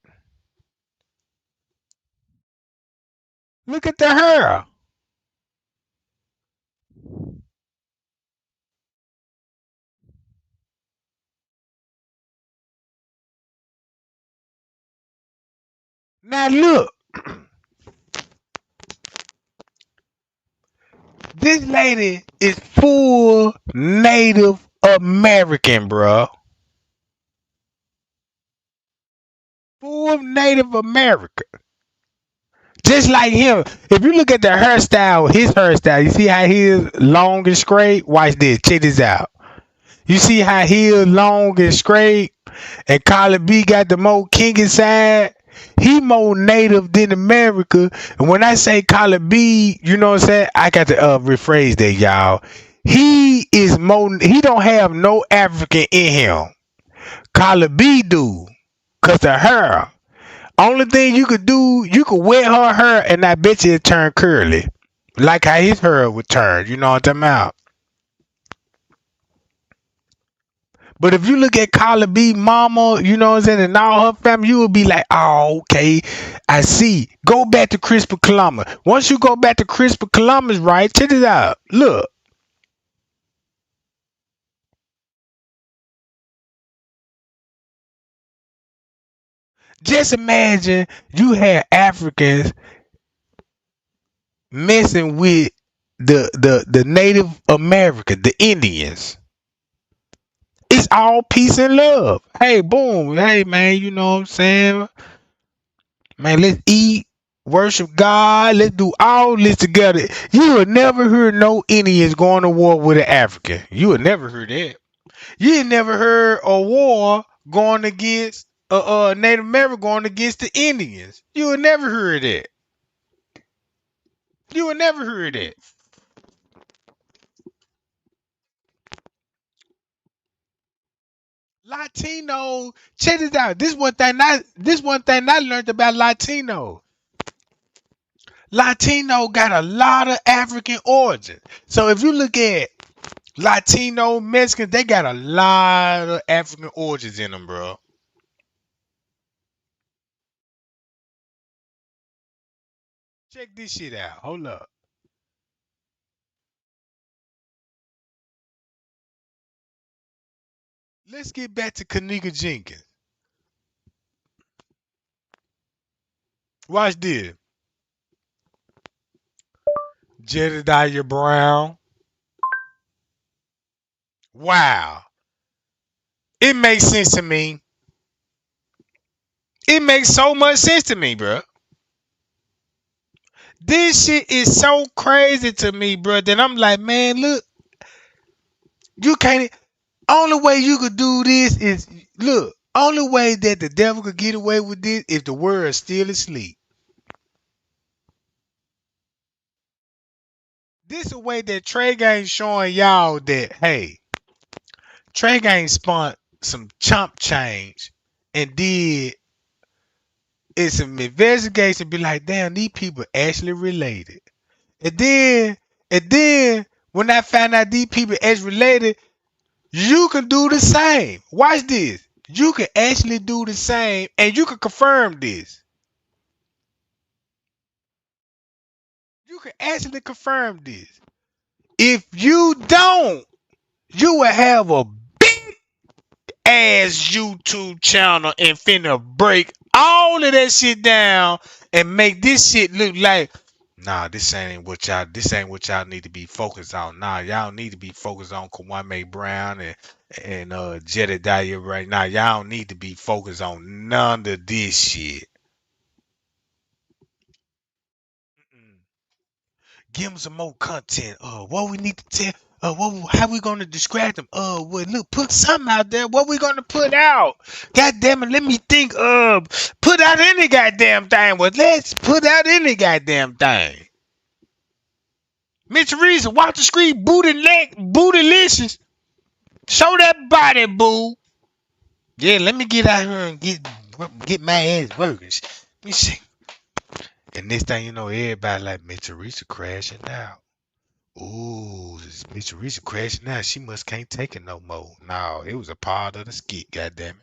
Look at the hair. Now look. This lady is full Native American, bro. Full Native American. Just like him. If you look at the hairstyle, his hairstyle, you see how he is long and straight? Watch this. Check this out. You see how he is long and straight? And Carla B got the more kinky side? He more Native than America. And when I say Carla B, you know what I'm saying? I got to rephrase that, y'all. He is more, he don't have no African in him. Carla B do. Cause the hair. Only thing you could do, you could wet her hair and I bet you it turn curly. Like how his hair would turn. You know what I'm talking about? But if you look at Carla B mama, you know what I'm saying, and all her family, you would be like, oh, okay, I see. Go back to Christopher Columbus. Once you go back to Christopher Columbus, right, check it out. Look. Just imagine you had Africans messing with the Native American, the Indians. It's all peace and love. Hey, boom. Hey, man, you know what I'm saying? Man, let's eat, worship God. Let's do all this together. You would never hear no Indians going to war with an African. You would never hear that. You ain't never heard a war going against Native American going against the Indians. You would never hear that. You would never hear that. Latino, check this out. This one thing I learned about Latino. Latino got a lot of African origin. So if you look at Latino Mexicans, they got a lot of African origins in them, bro. Check this shit out. Hold up. Let's get back to Kenneka Jenkins. Watch this. Jedediah Brown. Wow. It makes sense to me. It makes so much sense to me, bro. This shit is so crazy to me, bro, that I'm like, man, look, you can't. Only way you could do this is, look, only way that the devil could get away with this if the world is still asleep. This is a way that Trey Gang showing y'all that, hey, Trey Gang spun some chump change and did some investigation, be like, damn, these people actually related. And then when I found out these people actually related, you can do the same. Watch this. You can actually do the same, and you can confirm this. You can actually confirm this. If you don't, you will have a big ass YouTube channel and finna break all of that shit down and make this shit look like, nah, this ain't what y'all need to be focused on. Nah, y'all need to be focused on Kwame Brown and Jedediah right now. Y'all don't need to be focused on none of this shit. Give them some more content. What we need to tell. How we gonna describe them? Well, look, put something out there. What we gonna put out? God damn it, let me think. Put out any goddamn thing. Well, let's put out any goddamn thing. Mitch Reason, watch the screen, bootylicious. Show that body, boo. Yeah, let me get out here and get my ass working. Let me see. And next thing you know, everybody like Mitch Teresa crashing out. Ooh, this Mitch Teresa crashing out. She must can't take it no more. No, it was a part of the skit, goddammit.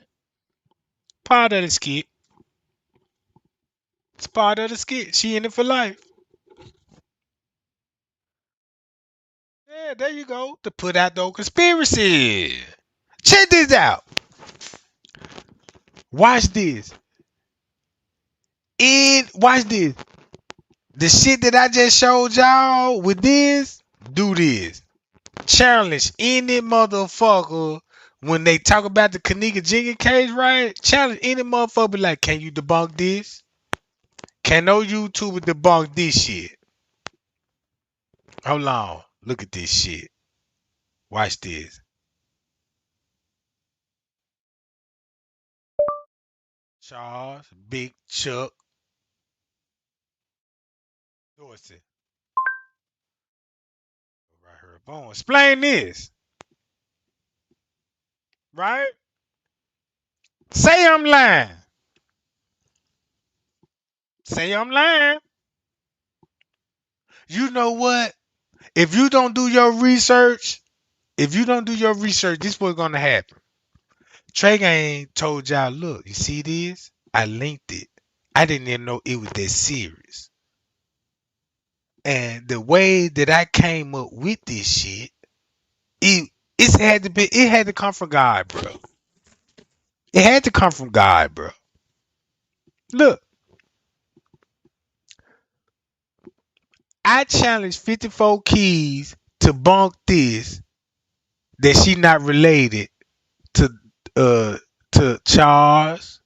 Part of the skit. It's part of the skit. She in it for life. Yeah, there you go. To put out the conspiracy. Check this out. Watch this. Watch this. The shit that I just showed y'all with this, do this. Challenge any motherfucker when they talk about the Kenneka Jenkins case, right? Challenge any motherfucker, be like, can you debunk this? Can no YouTuber debunk this shit? Hold on. Look at this shit. Watch this. Charles, Big Chuck, Dorsey. Right here. Boom. Explain this. Right? Say I'm lying. Say I'm lying. You know what? If you don't do your research, this is what's gonna happen. Trey Gang told y'all, look, you see this? I linked it. I didn't even know it was that serious. And the way that I came up with this shit, it had to come from God, bro. It had to come from God, bro. Look, I challenge 54 Keys to bunk this that she not related to uh to Charles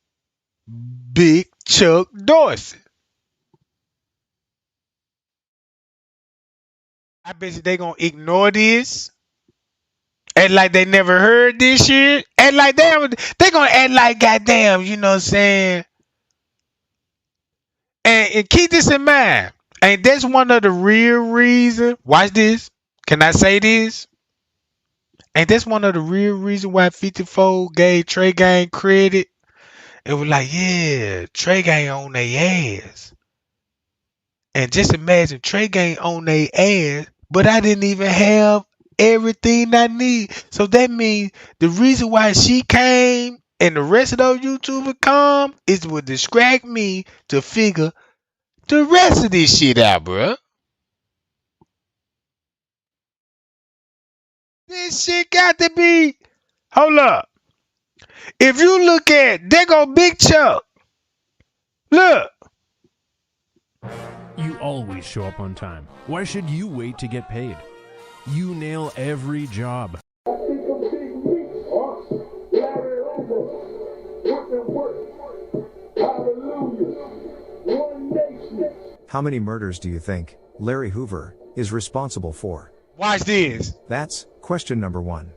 Big Chuck Dorsey. I bet you they gonna ignore this. Act like they never heard this shit. Act like they gonna act like goddamn, you know what I'm saying? And keep this in mind. And that's one of the real reasons. Watch this. Can I say this? And that's one of the real reasons why 54 gave Trey Gang credit. It was like, yeah, Trey Gang on their ass. And just imagine Trey Gang on their ass, but I didn't even have everything I need. So that means the reason why she came and the rest of those YouTubers come is to distract me to figure the rest of this shit out, bruh. This shit got to be. Hold up. If you look at, there go Big Chuck. Look. You always show up on time. Why should you wait to get paid? You nail every job. How many murders do you think Larry Hoover is responsible for? Watch this. That's question number one.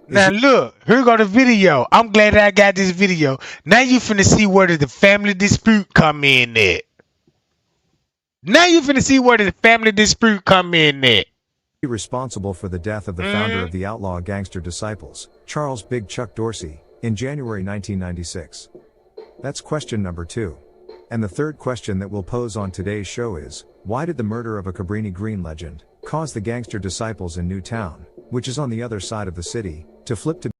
Now look, here go the video. I'm glad that I got this video. Now you finna see where the family dispute come in at. Now you finna see where the family dispute come in at. Responsible for the death of the founder of the outlaw gangster Disciples, Charles Big Chuck Dorsey, in January 1996. That's question number two. And the third question that we'll pose on today's show is, why did the murder of a Cabrini Green legend cause the gangster Disciples in Newtown, which is on the other side of the city, to flip to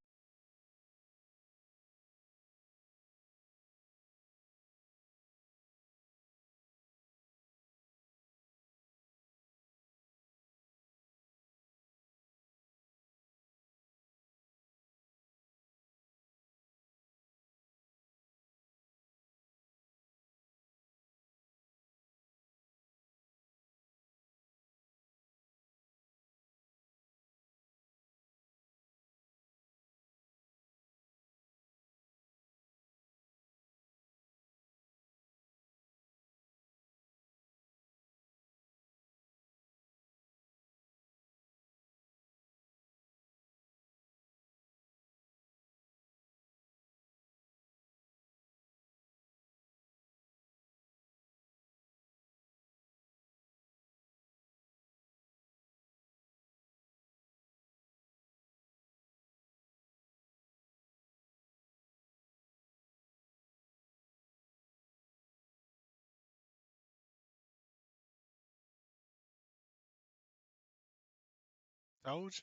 Told you.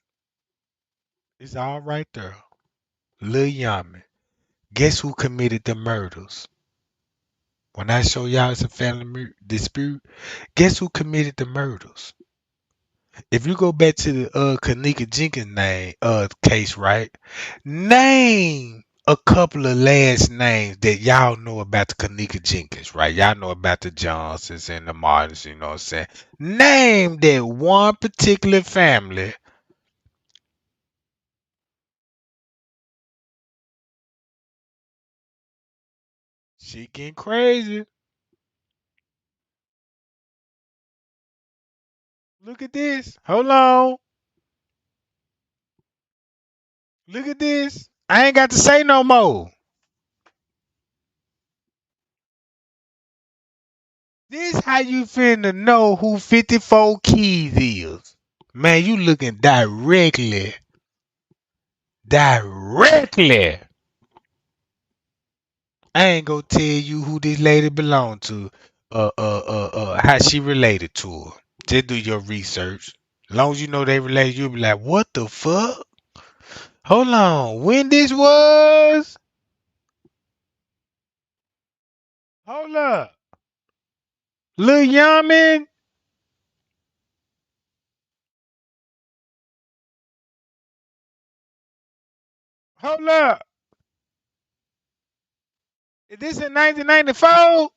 It's all right there. Lil Yami. Guess who committed the murders? When I show y'all it's a family dispute, guess who committed the murders? If you go back to the Kenneka Jenkine case, right? Name a couple of last names that y'all know about the Kenneka Jenkins, right? Y'all know about the Johnsons and the Martins, you know what I'm saying? Name that one particular family. She getting crazy. Look at this. Hold on. Look at this. I ain't got to say no more. This how you finna know who 54 Keys is. Man, you looking directly. Directly. I ain't gonna tell you who this lady belong to. How she related to her. Just do your research. As long as you know they related, you'll be like, what the fuck? Hold on. When this was? Hold up. Lil Yamin? Hold up. Is this in 1994?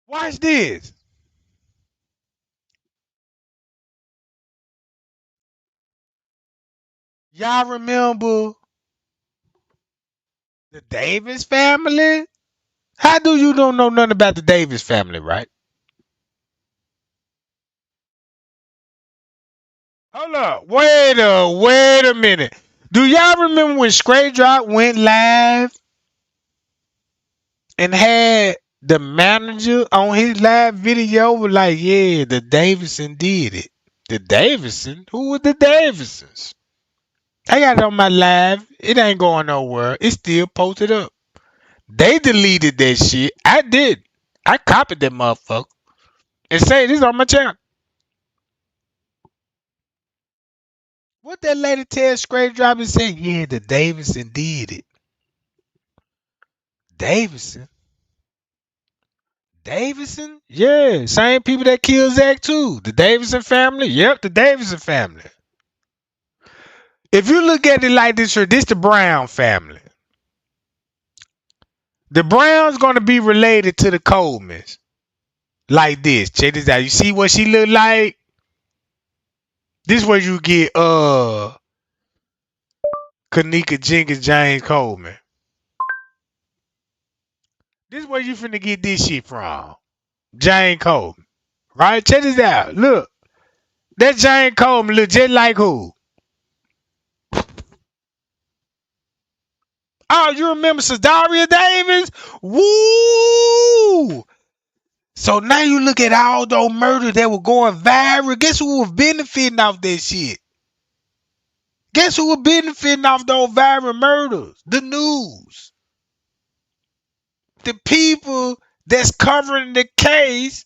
Watch this. Y'all remember the Davis family? How do you don't know nothing about the Davis family, right? Hold up. Wait a minute. Do y'all remember when Straight Drop went live and had the manager on his live video was like, yeah, the Davison did it. The Davison? Who was the Davisons? I got it on my live. It ain't going nowhere. It's still posted up. They deleted that shit. I did. I copied that motherfucker and say this on my channel. What that lady tell Straight Drop and say, yeah, the Davison did it. Davison? Davison? Yeah, same people that killed Zach too. The Davison family? Yep, the Davison family. If you look at it like this, this the Brown family. The Brown's gonna be related to the Colemans. Like this. Check this out. You see what she look like? This where you get Kenneka, Jenkine, James Coleman. This is where you finna get this shit from. Jane Coleman. Right? Check this out. Look. That Jane Coleman look just like who? Oh, you remember Sadaria Davis? Woo! So now you look at all those murders that were going viral. Guess who was benefiting off that shit? Guess who was benefiting off those viral murders? The news. The people that's covering the case.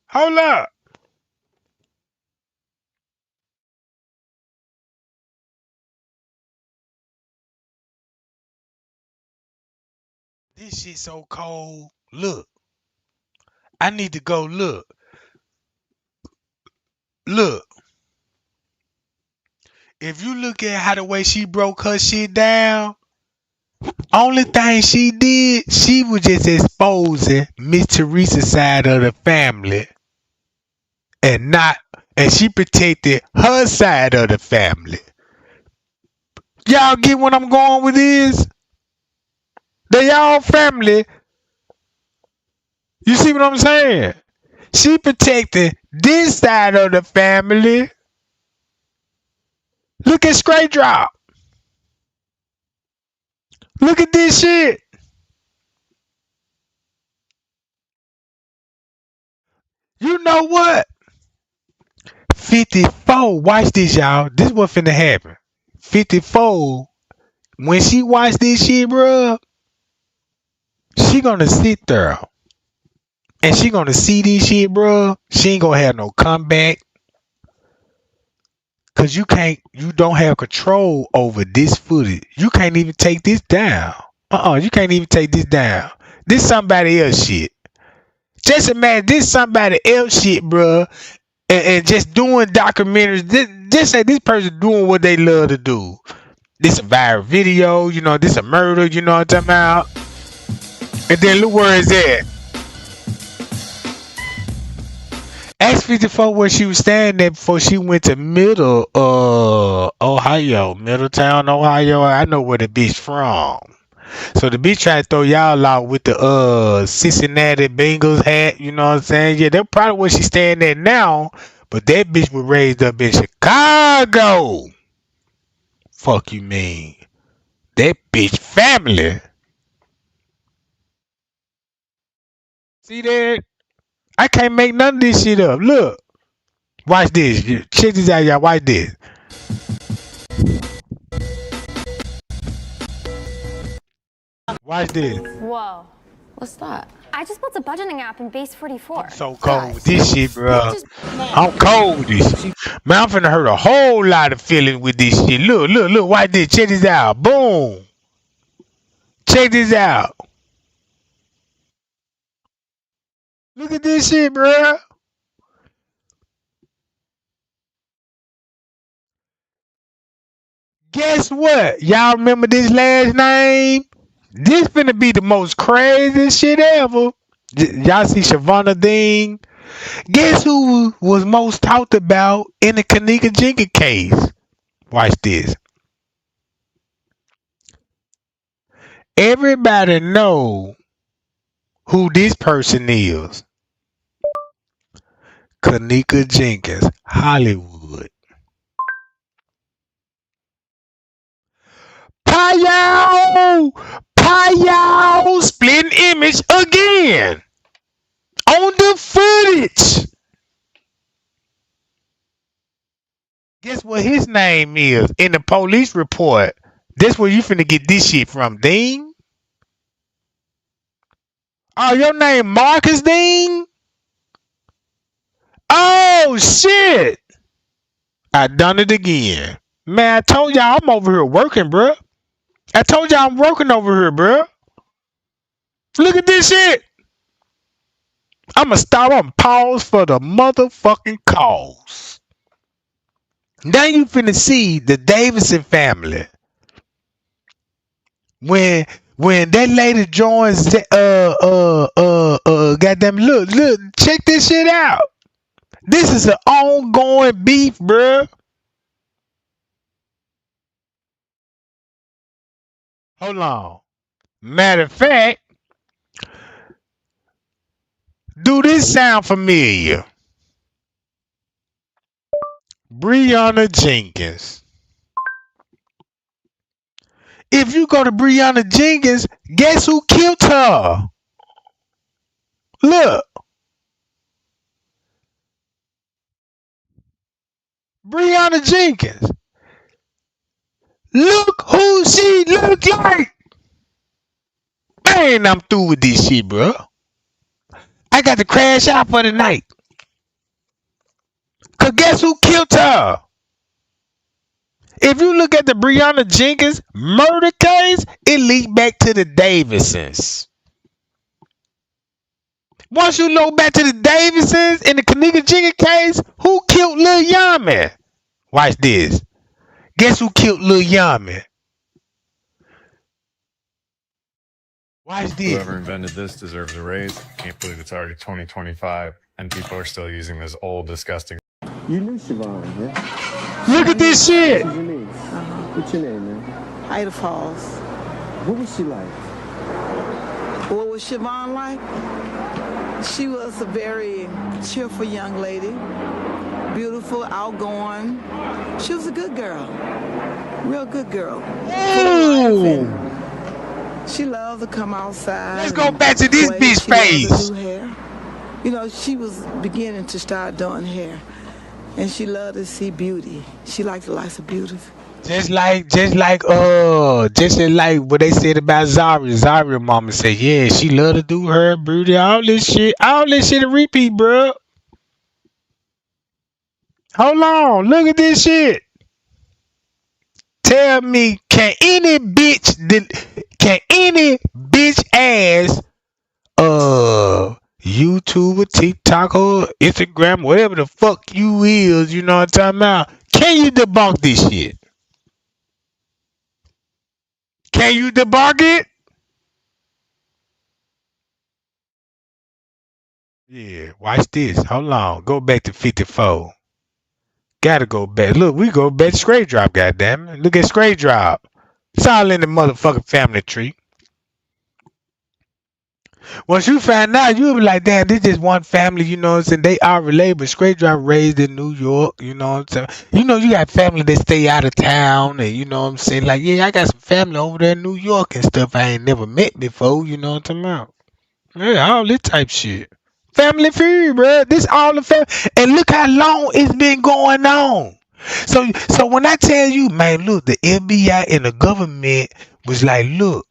Hold up. This shit so cold. Look. I need to go look. Look. If you look at how the way she broke her shit down, only thing she did, she was just exposing Miss Teresa's side of the family. And she protected her side of the family. Y'all get what I'm going with this? They all family. You see what I'm saying? She protected this side of the family. Look at Straight Drop. Look at this shit. You know what? 54. Watch this, y'all. This is what finna happen. 54. When she watch this shit, bruh, she gonna sit there and she gonna see this shit, bruh. She ain't gonna have no comeback. Cause you don't have control over this footage. You can't even take this down. You can't even take this down. This somebody else shit. Just imagine this somebody else shit, bruh. And just doing documentaries. Just say this person doing what they love to do. This a viral video, this a murder, you know what I'm talking about? And then look where it's at. Ask 54 where she was standing at before she went to Middletown, Ohio. I know where the bitch from. So the bitch tried to throw y'all out with the Cincinnati Bengals hat, you know what I'm saying? Yeah, that's probably where she's standing at now, but that bitch was raised up in Chicago. Fuck you mean? That bitch family. See that? I can't make none of this shit up. Look. Watch this. Check this out, y'all. Watch this. Watch this. Whoa. What's that? I just built a budgeting app in Base 44. I'm so cold with this shit, bro. I'm cold with this shit. Man, I'm finna hurt a whole lot of feelings with this shit. Look. Watch this. Check this out. Boom. Check this out. Look at this shit, bro. Guess what? Y'all remember this last name? This finna be the most crazy shit ever. Y'all see Shavonna Dean? Guess who was most talked about in the Kenneka Jenkine case? Watch this. Everybody know who this person is. Kenneka Jenkins, Hollywood. Payao! Payao! Splitting image again. On the footage. Guess what his name is in the police report? That's where you finna get this shit from, Dean. Oh, your name Marcus Dean? Oh, shit. I done it again. Man, I told y'all I'm over here working, bruh. I told y'all I'm working over here, bruh. Look at this shit. I'ma stop and pause for the motherfucking cause. Now you finna see the Davidson family. When that lady joins goddamn look, check this shit out. This is an ongoing beef, bruh. Hold on. Matter of fact, do this sound familiar? Breonna Jenkins. If you go to Breonna Jenkins, guess who killed her? Look. Breonna Jenkins. Look who she look like. Man, I'm through with this shit, bro. I got to crash out for the night. Cause guess who killed her? If you look at the Breonna Jenkins murder case, it leads back to the Davidsons. Once you look back to the Davidsons in the Kenneka Jenkins case, who killed Lil Yami? Watch this. Guess who killed Lil Yami? Watch this. Whoever invented this deserves a raise. Can't believe it's already 2025 and people are still using this old, disgusting. You knew Siobhan, yeah? Look at this shit. What's your name? What's your name, man? Ida Falls. What was she like? What was Siobhan like? She was a very cheerful young lady, beautiful, outgoing. She was a good girl, real good girl. She loved to come outside. Let's go back to this bitch face. Do hair. You know, she was beginning to start doing hair, and she loved to see beauty. She liked the likes of beauty. Just like what they said about Zaria. Zaria mama said, yeah, she love to do her beauty, all this shit a repeat, bro. Hold on, look at this shit. Tell me, can any bitch ass YouTuber, TikTok, or Instagram, whatever the fuck you is, you know what I'm talking about? Can you debunk this shit? Can you debunk it? Yeah, watch this. Hold on. Go back to 54. Gotta go back. Look, we go back to Straight Drop, goddammit. Look at Straight Drop. It's all in the motherfucking family tree. Once you find out, you'll be like, damn, this is one family, you know what I'm saying? They are related, but Straight Drop raised in New York, you know what I'm saying? You know, you got family that stay out of town, and you know what I'm saying? Like, yeah, I got some family over there in New York and stuff I ain't never met before, you know what I'm talking about? Yeah, all this type shit. Family feud, bro. This all the family. And look how long it's been going on. So when I tell you, man, look, the FBI and the government was like, look,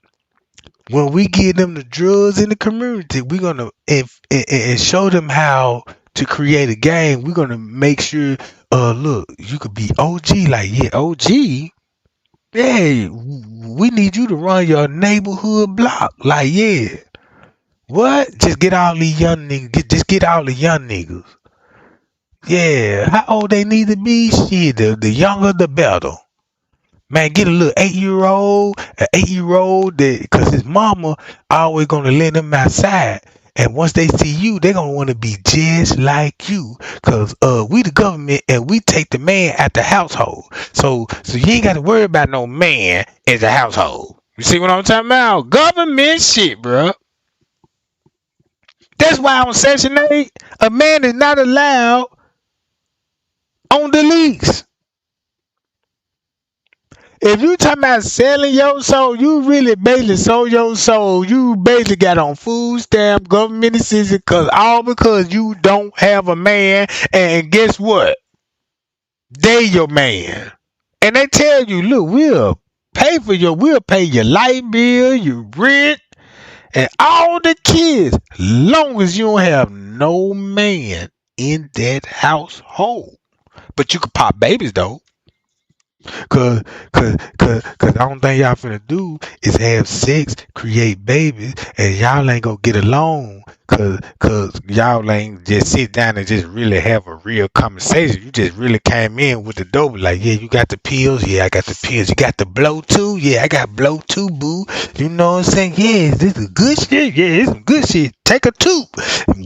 when we give them the drugs in the community, we're going to and show them how to create a game. We're going to make sure, look, you could be OG. Like, yeah, OG. Yeah, we need you to run your neighborhood block. Like, yeah. What? Just get all these young niggas. Just get all the young niggas. Yeah. How old they need to be? Shit, the younger the better. Man, get a little 8-year-old, an 8-year-old that, cause his mama always gonna let him outside. And once they see you, they're gonna want to be just like you. Cause we the government and we take the man at the household. So you ain't gotta worry about no man in the household. You see what I'm talking about? Government shit, bro. That's why on Section 8, a man is not allowed on the lease. If you talking about selling your soul, you really basically sold your soul. You basically got on food stamp, government assistance, all because you don't have a man. And guess what? They your man. And they tell you, look, we'll pay your light bill, your rent, and all the kids, long as you don't have no man in that household. But you can pop babies though. Cause the only thing y'all finna do is have sex, create babies, and y'all ain't gonna get along. Cause y'all ain't just sit down and just really have a real conversation. You just really came in with the dope, like, yeah, you got the pills, yeah, I got the pills. You got the blow too, yeah, I got blow too, boo. You know what I'm saying? Yeah, this is good shit. Yeah, it's some good shit. Take a two.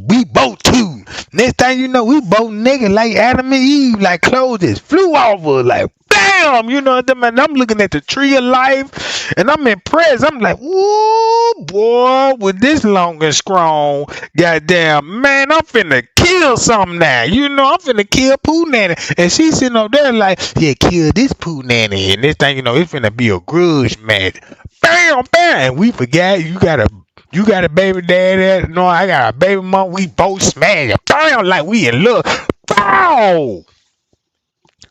We both two. Next thing you know, we both naked like Adam and Eve, like clothes just flew over, like bam. You know what I mean? I'm looking at the tree of life, and I'm impressed. I'm like, ooh, boy, with this long and strong, goddamn man, I'm finna kill something now. You know, I'm finna kill Pooh Nanny, and she's sitting up there like, yeah, kill this Pooh Nanny, and this thing, you know, it's finna be a grudge match. Bam, bam, and we forgot you got a baby daddy. No, I got a baby mom. We both smash it. Bam, like we in love. Bow.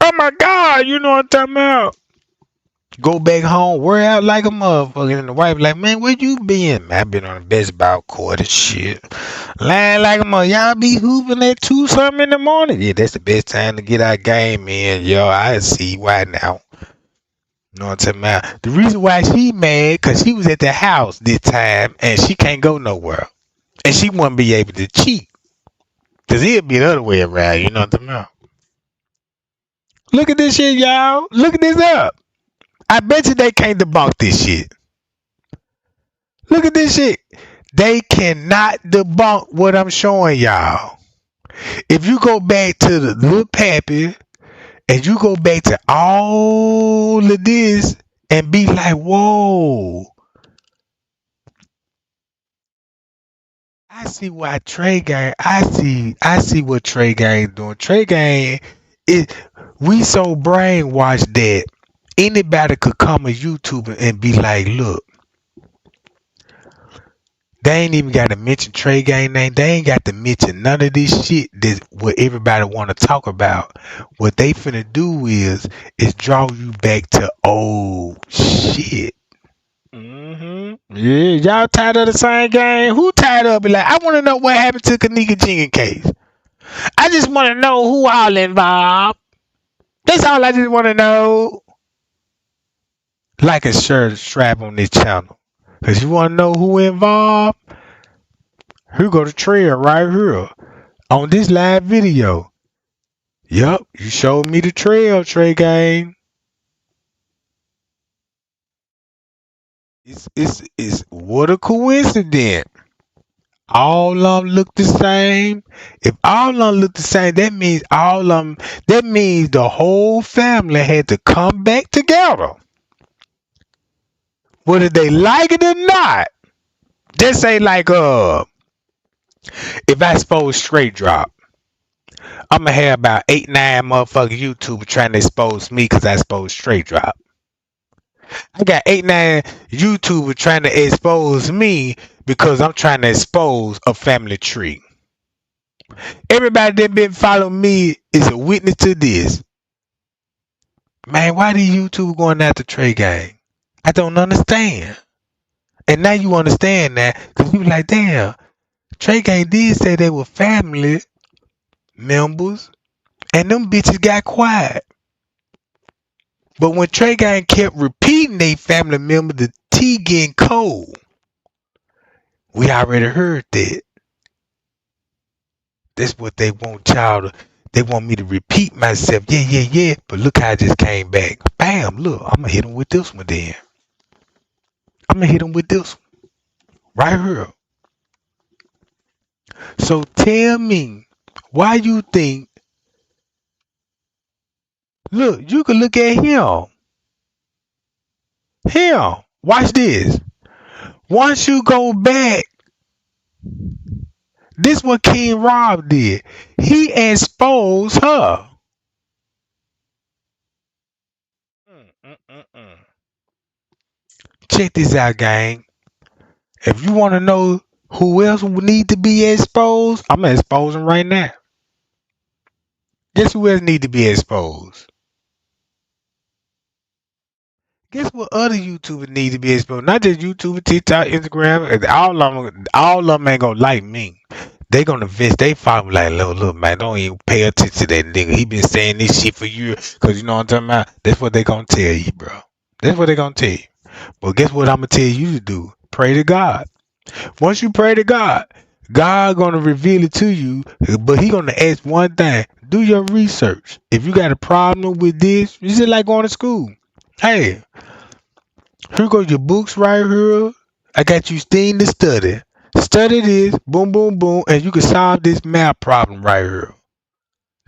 Oh my God, you know what I'm talking about? Go back home, wear out like a motherfucker. And the wife like, man, where you been? Man, I been on the baseball court and shit. Lying like a mother. Y'all be hooping at 2 something in the morning. Yeah, that's the best time to get our game in. Yo, I see why now. You know what I'm talking about? The reason why she mad, because she was at the house this time and she can't go nowhere. And she wouldn't be able to cheat. Because it'd be the other way around. You know what I'm talking about? Look at this shit, y'all. Look at this up. I bet you they can't debunk this shit. Look at this shit. They cannot debunk what I'm showing y'all. If you go back to the Lil Pappy and you go back to all of this and be like, whoa. I see why Trey Gang. I see what Trey Gang doing. Trey Gang is we so brainwashed that anybody could come a YouTuber and be like, look, they ain't even got to mention Trey Gang name. They ain't got to mention none of this shit that what everybody want to talk about. What they finna do is draw you back to old shit. Yeah, y'all tired of the same game? Who tired of it? Like, I want to know what happened to Kenneka Jenkine case. I just want to know who all involved. That's all I just want to know. Like and share, subscribe on this channel. Because you want to know who involved? Here go the trail right here. On this live video. Yup, you showed me the trail, Trey Gang. It's what a coincidence. All of them look the same. If all of them look the same, that means all of them. That means the whole family had to come back together, whether they like it or not. Just say like if I expose straight drop, I'ma have about 8-9 motherfucking YouTubers trying to expose me because I exposed straight drop. I got 8-9 YouTubers trying to expose me because I'm trying to expose a family tree. Everybody that been following me is a witness to this. Man, why these YouTubers going after Trey Gang? I don't understand. And now you understand that because you be like, damn, Trey Gang did say they were family members and them bitches got quiet. But when Trey Gang kept repeating they family member, the tea getting cold. We already heard that. That's what they want y'all to. They want me to repeat myself. Yeah. But look how I just came back. Bam, look. I'm going to hit him with this one then. I'm going to hit him with this one. Right here. So tell me, why you think, look, you can look at him. Him. Watch this. Once you go back, this what King Rob did. He exposed her. Check this out, gang. If you want to know who else would need to be exposed, I'm gonna expose him right now. Guess who else need to be exposed? Guess what other YouTubers need to be exposed? Not just YouTube, TikTok, Instagram. And all of them ain't gonna like me. They gonna invest. They follow like, look, man, don't even pay attention to that nigga. He been saying this shit for years. Cause you know what I'm talking about. That's what they gonna tell you, bro. That's what they gonna tell you. But guess what I'm gonna tell you to do? Pray to God. Once you pray to God, God gonna reveal it to you. But He gonna ask one thing: do your research. If you got a problem with this, it's just like going to school. Hey, here goes your books right here. I got you thing to study. Study this, boom, boom, boom, and you can solve this math problem right here.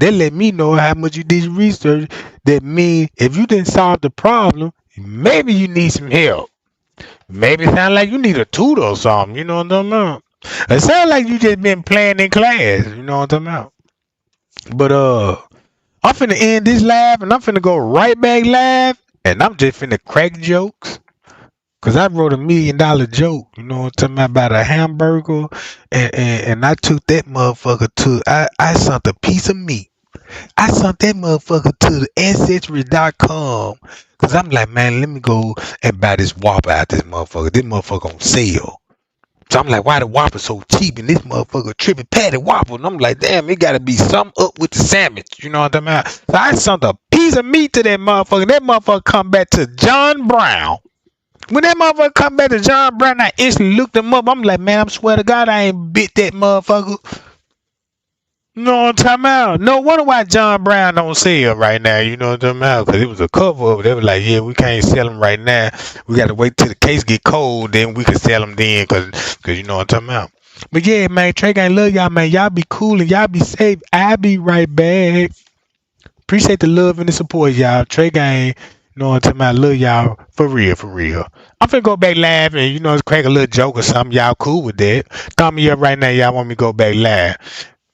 They let me know how much you did your research. That means if you didn't solve the problem, maybe you need some help. Maybe it sound like you need a tutor or something. You know what I'm talking about? It sound like you just been playing in class. You know what I'm talking about? But I'm finna end this live and I'm finna go right back live and I'm just finna crack jokes. Cause I wrote $1 million joke, you know what I'm talking about a hamburger, and I took that motherfucker to I sent a piece of meat. I sent that motherfucker to the ancestry.com. Cause I'm like, man, let me go and buy this Whopper out this motherfucker. This motherfucker on sale. So I'm like, why the Whopper so cheap and this motherfucker tripping patty Whopper? And I'm like, damn, it gotta be something up with the sandwich. You know what I'm talking about? So I sent a piece of meat to that motherfucker. That motherfucker come back to John Brown. When that motherfucker come back to John Brown, I instantly looked him up. I'm like, man, I swear to God, I ain't bit that motherfucker. You know what I'm talking about? No wonder why John Brown don't sell right now. You know what I'm talking about? Because it was a cover up. They were like, yeah, we can't sell them right now. We got to wait till the case get cold, then we can sell them then. Because you know what I'm talking about. But yeah, man, Trey Gang love y'all, man. Y'all be cool and y'all be safe. I'll be right back. Appreciate the love and the support, y'all. Trey Gang, you know what I'm talking about? Love y'all for real, for real. I'm finna go back live and, crack a little joke or something. Y'all cool with that? Thumb me up right now. Y'all want me to go back live.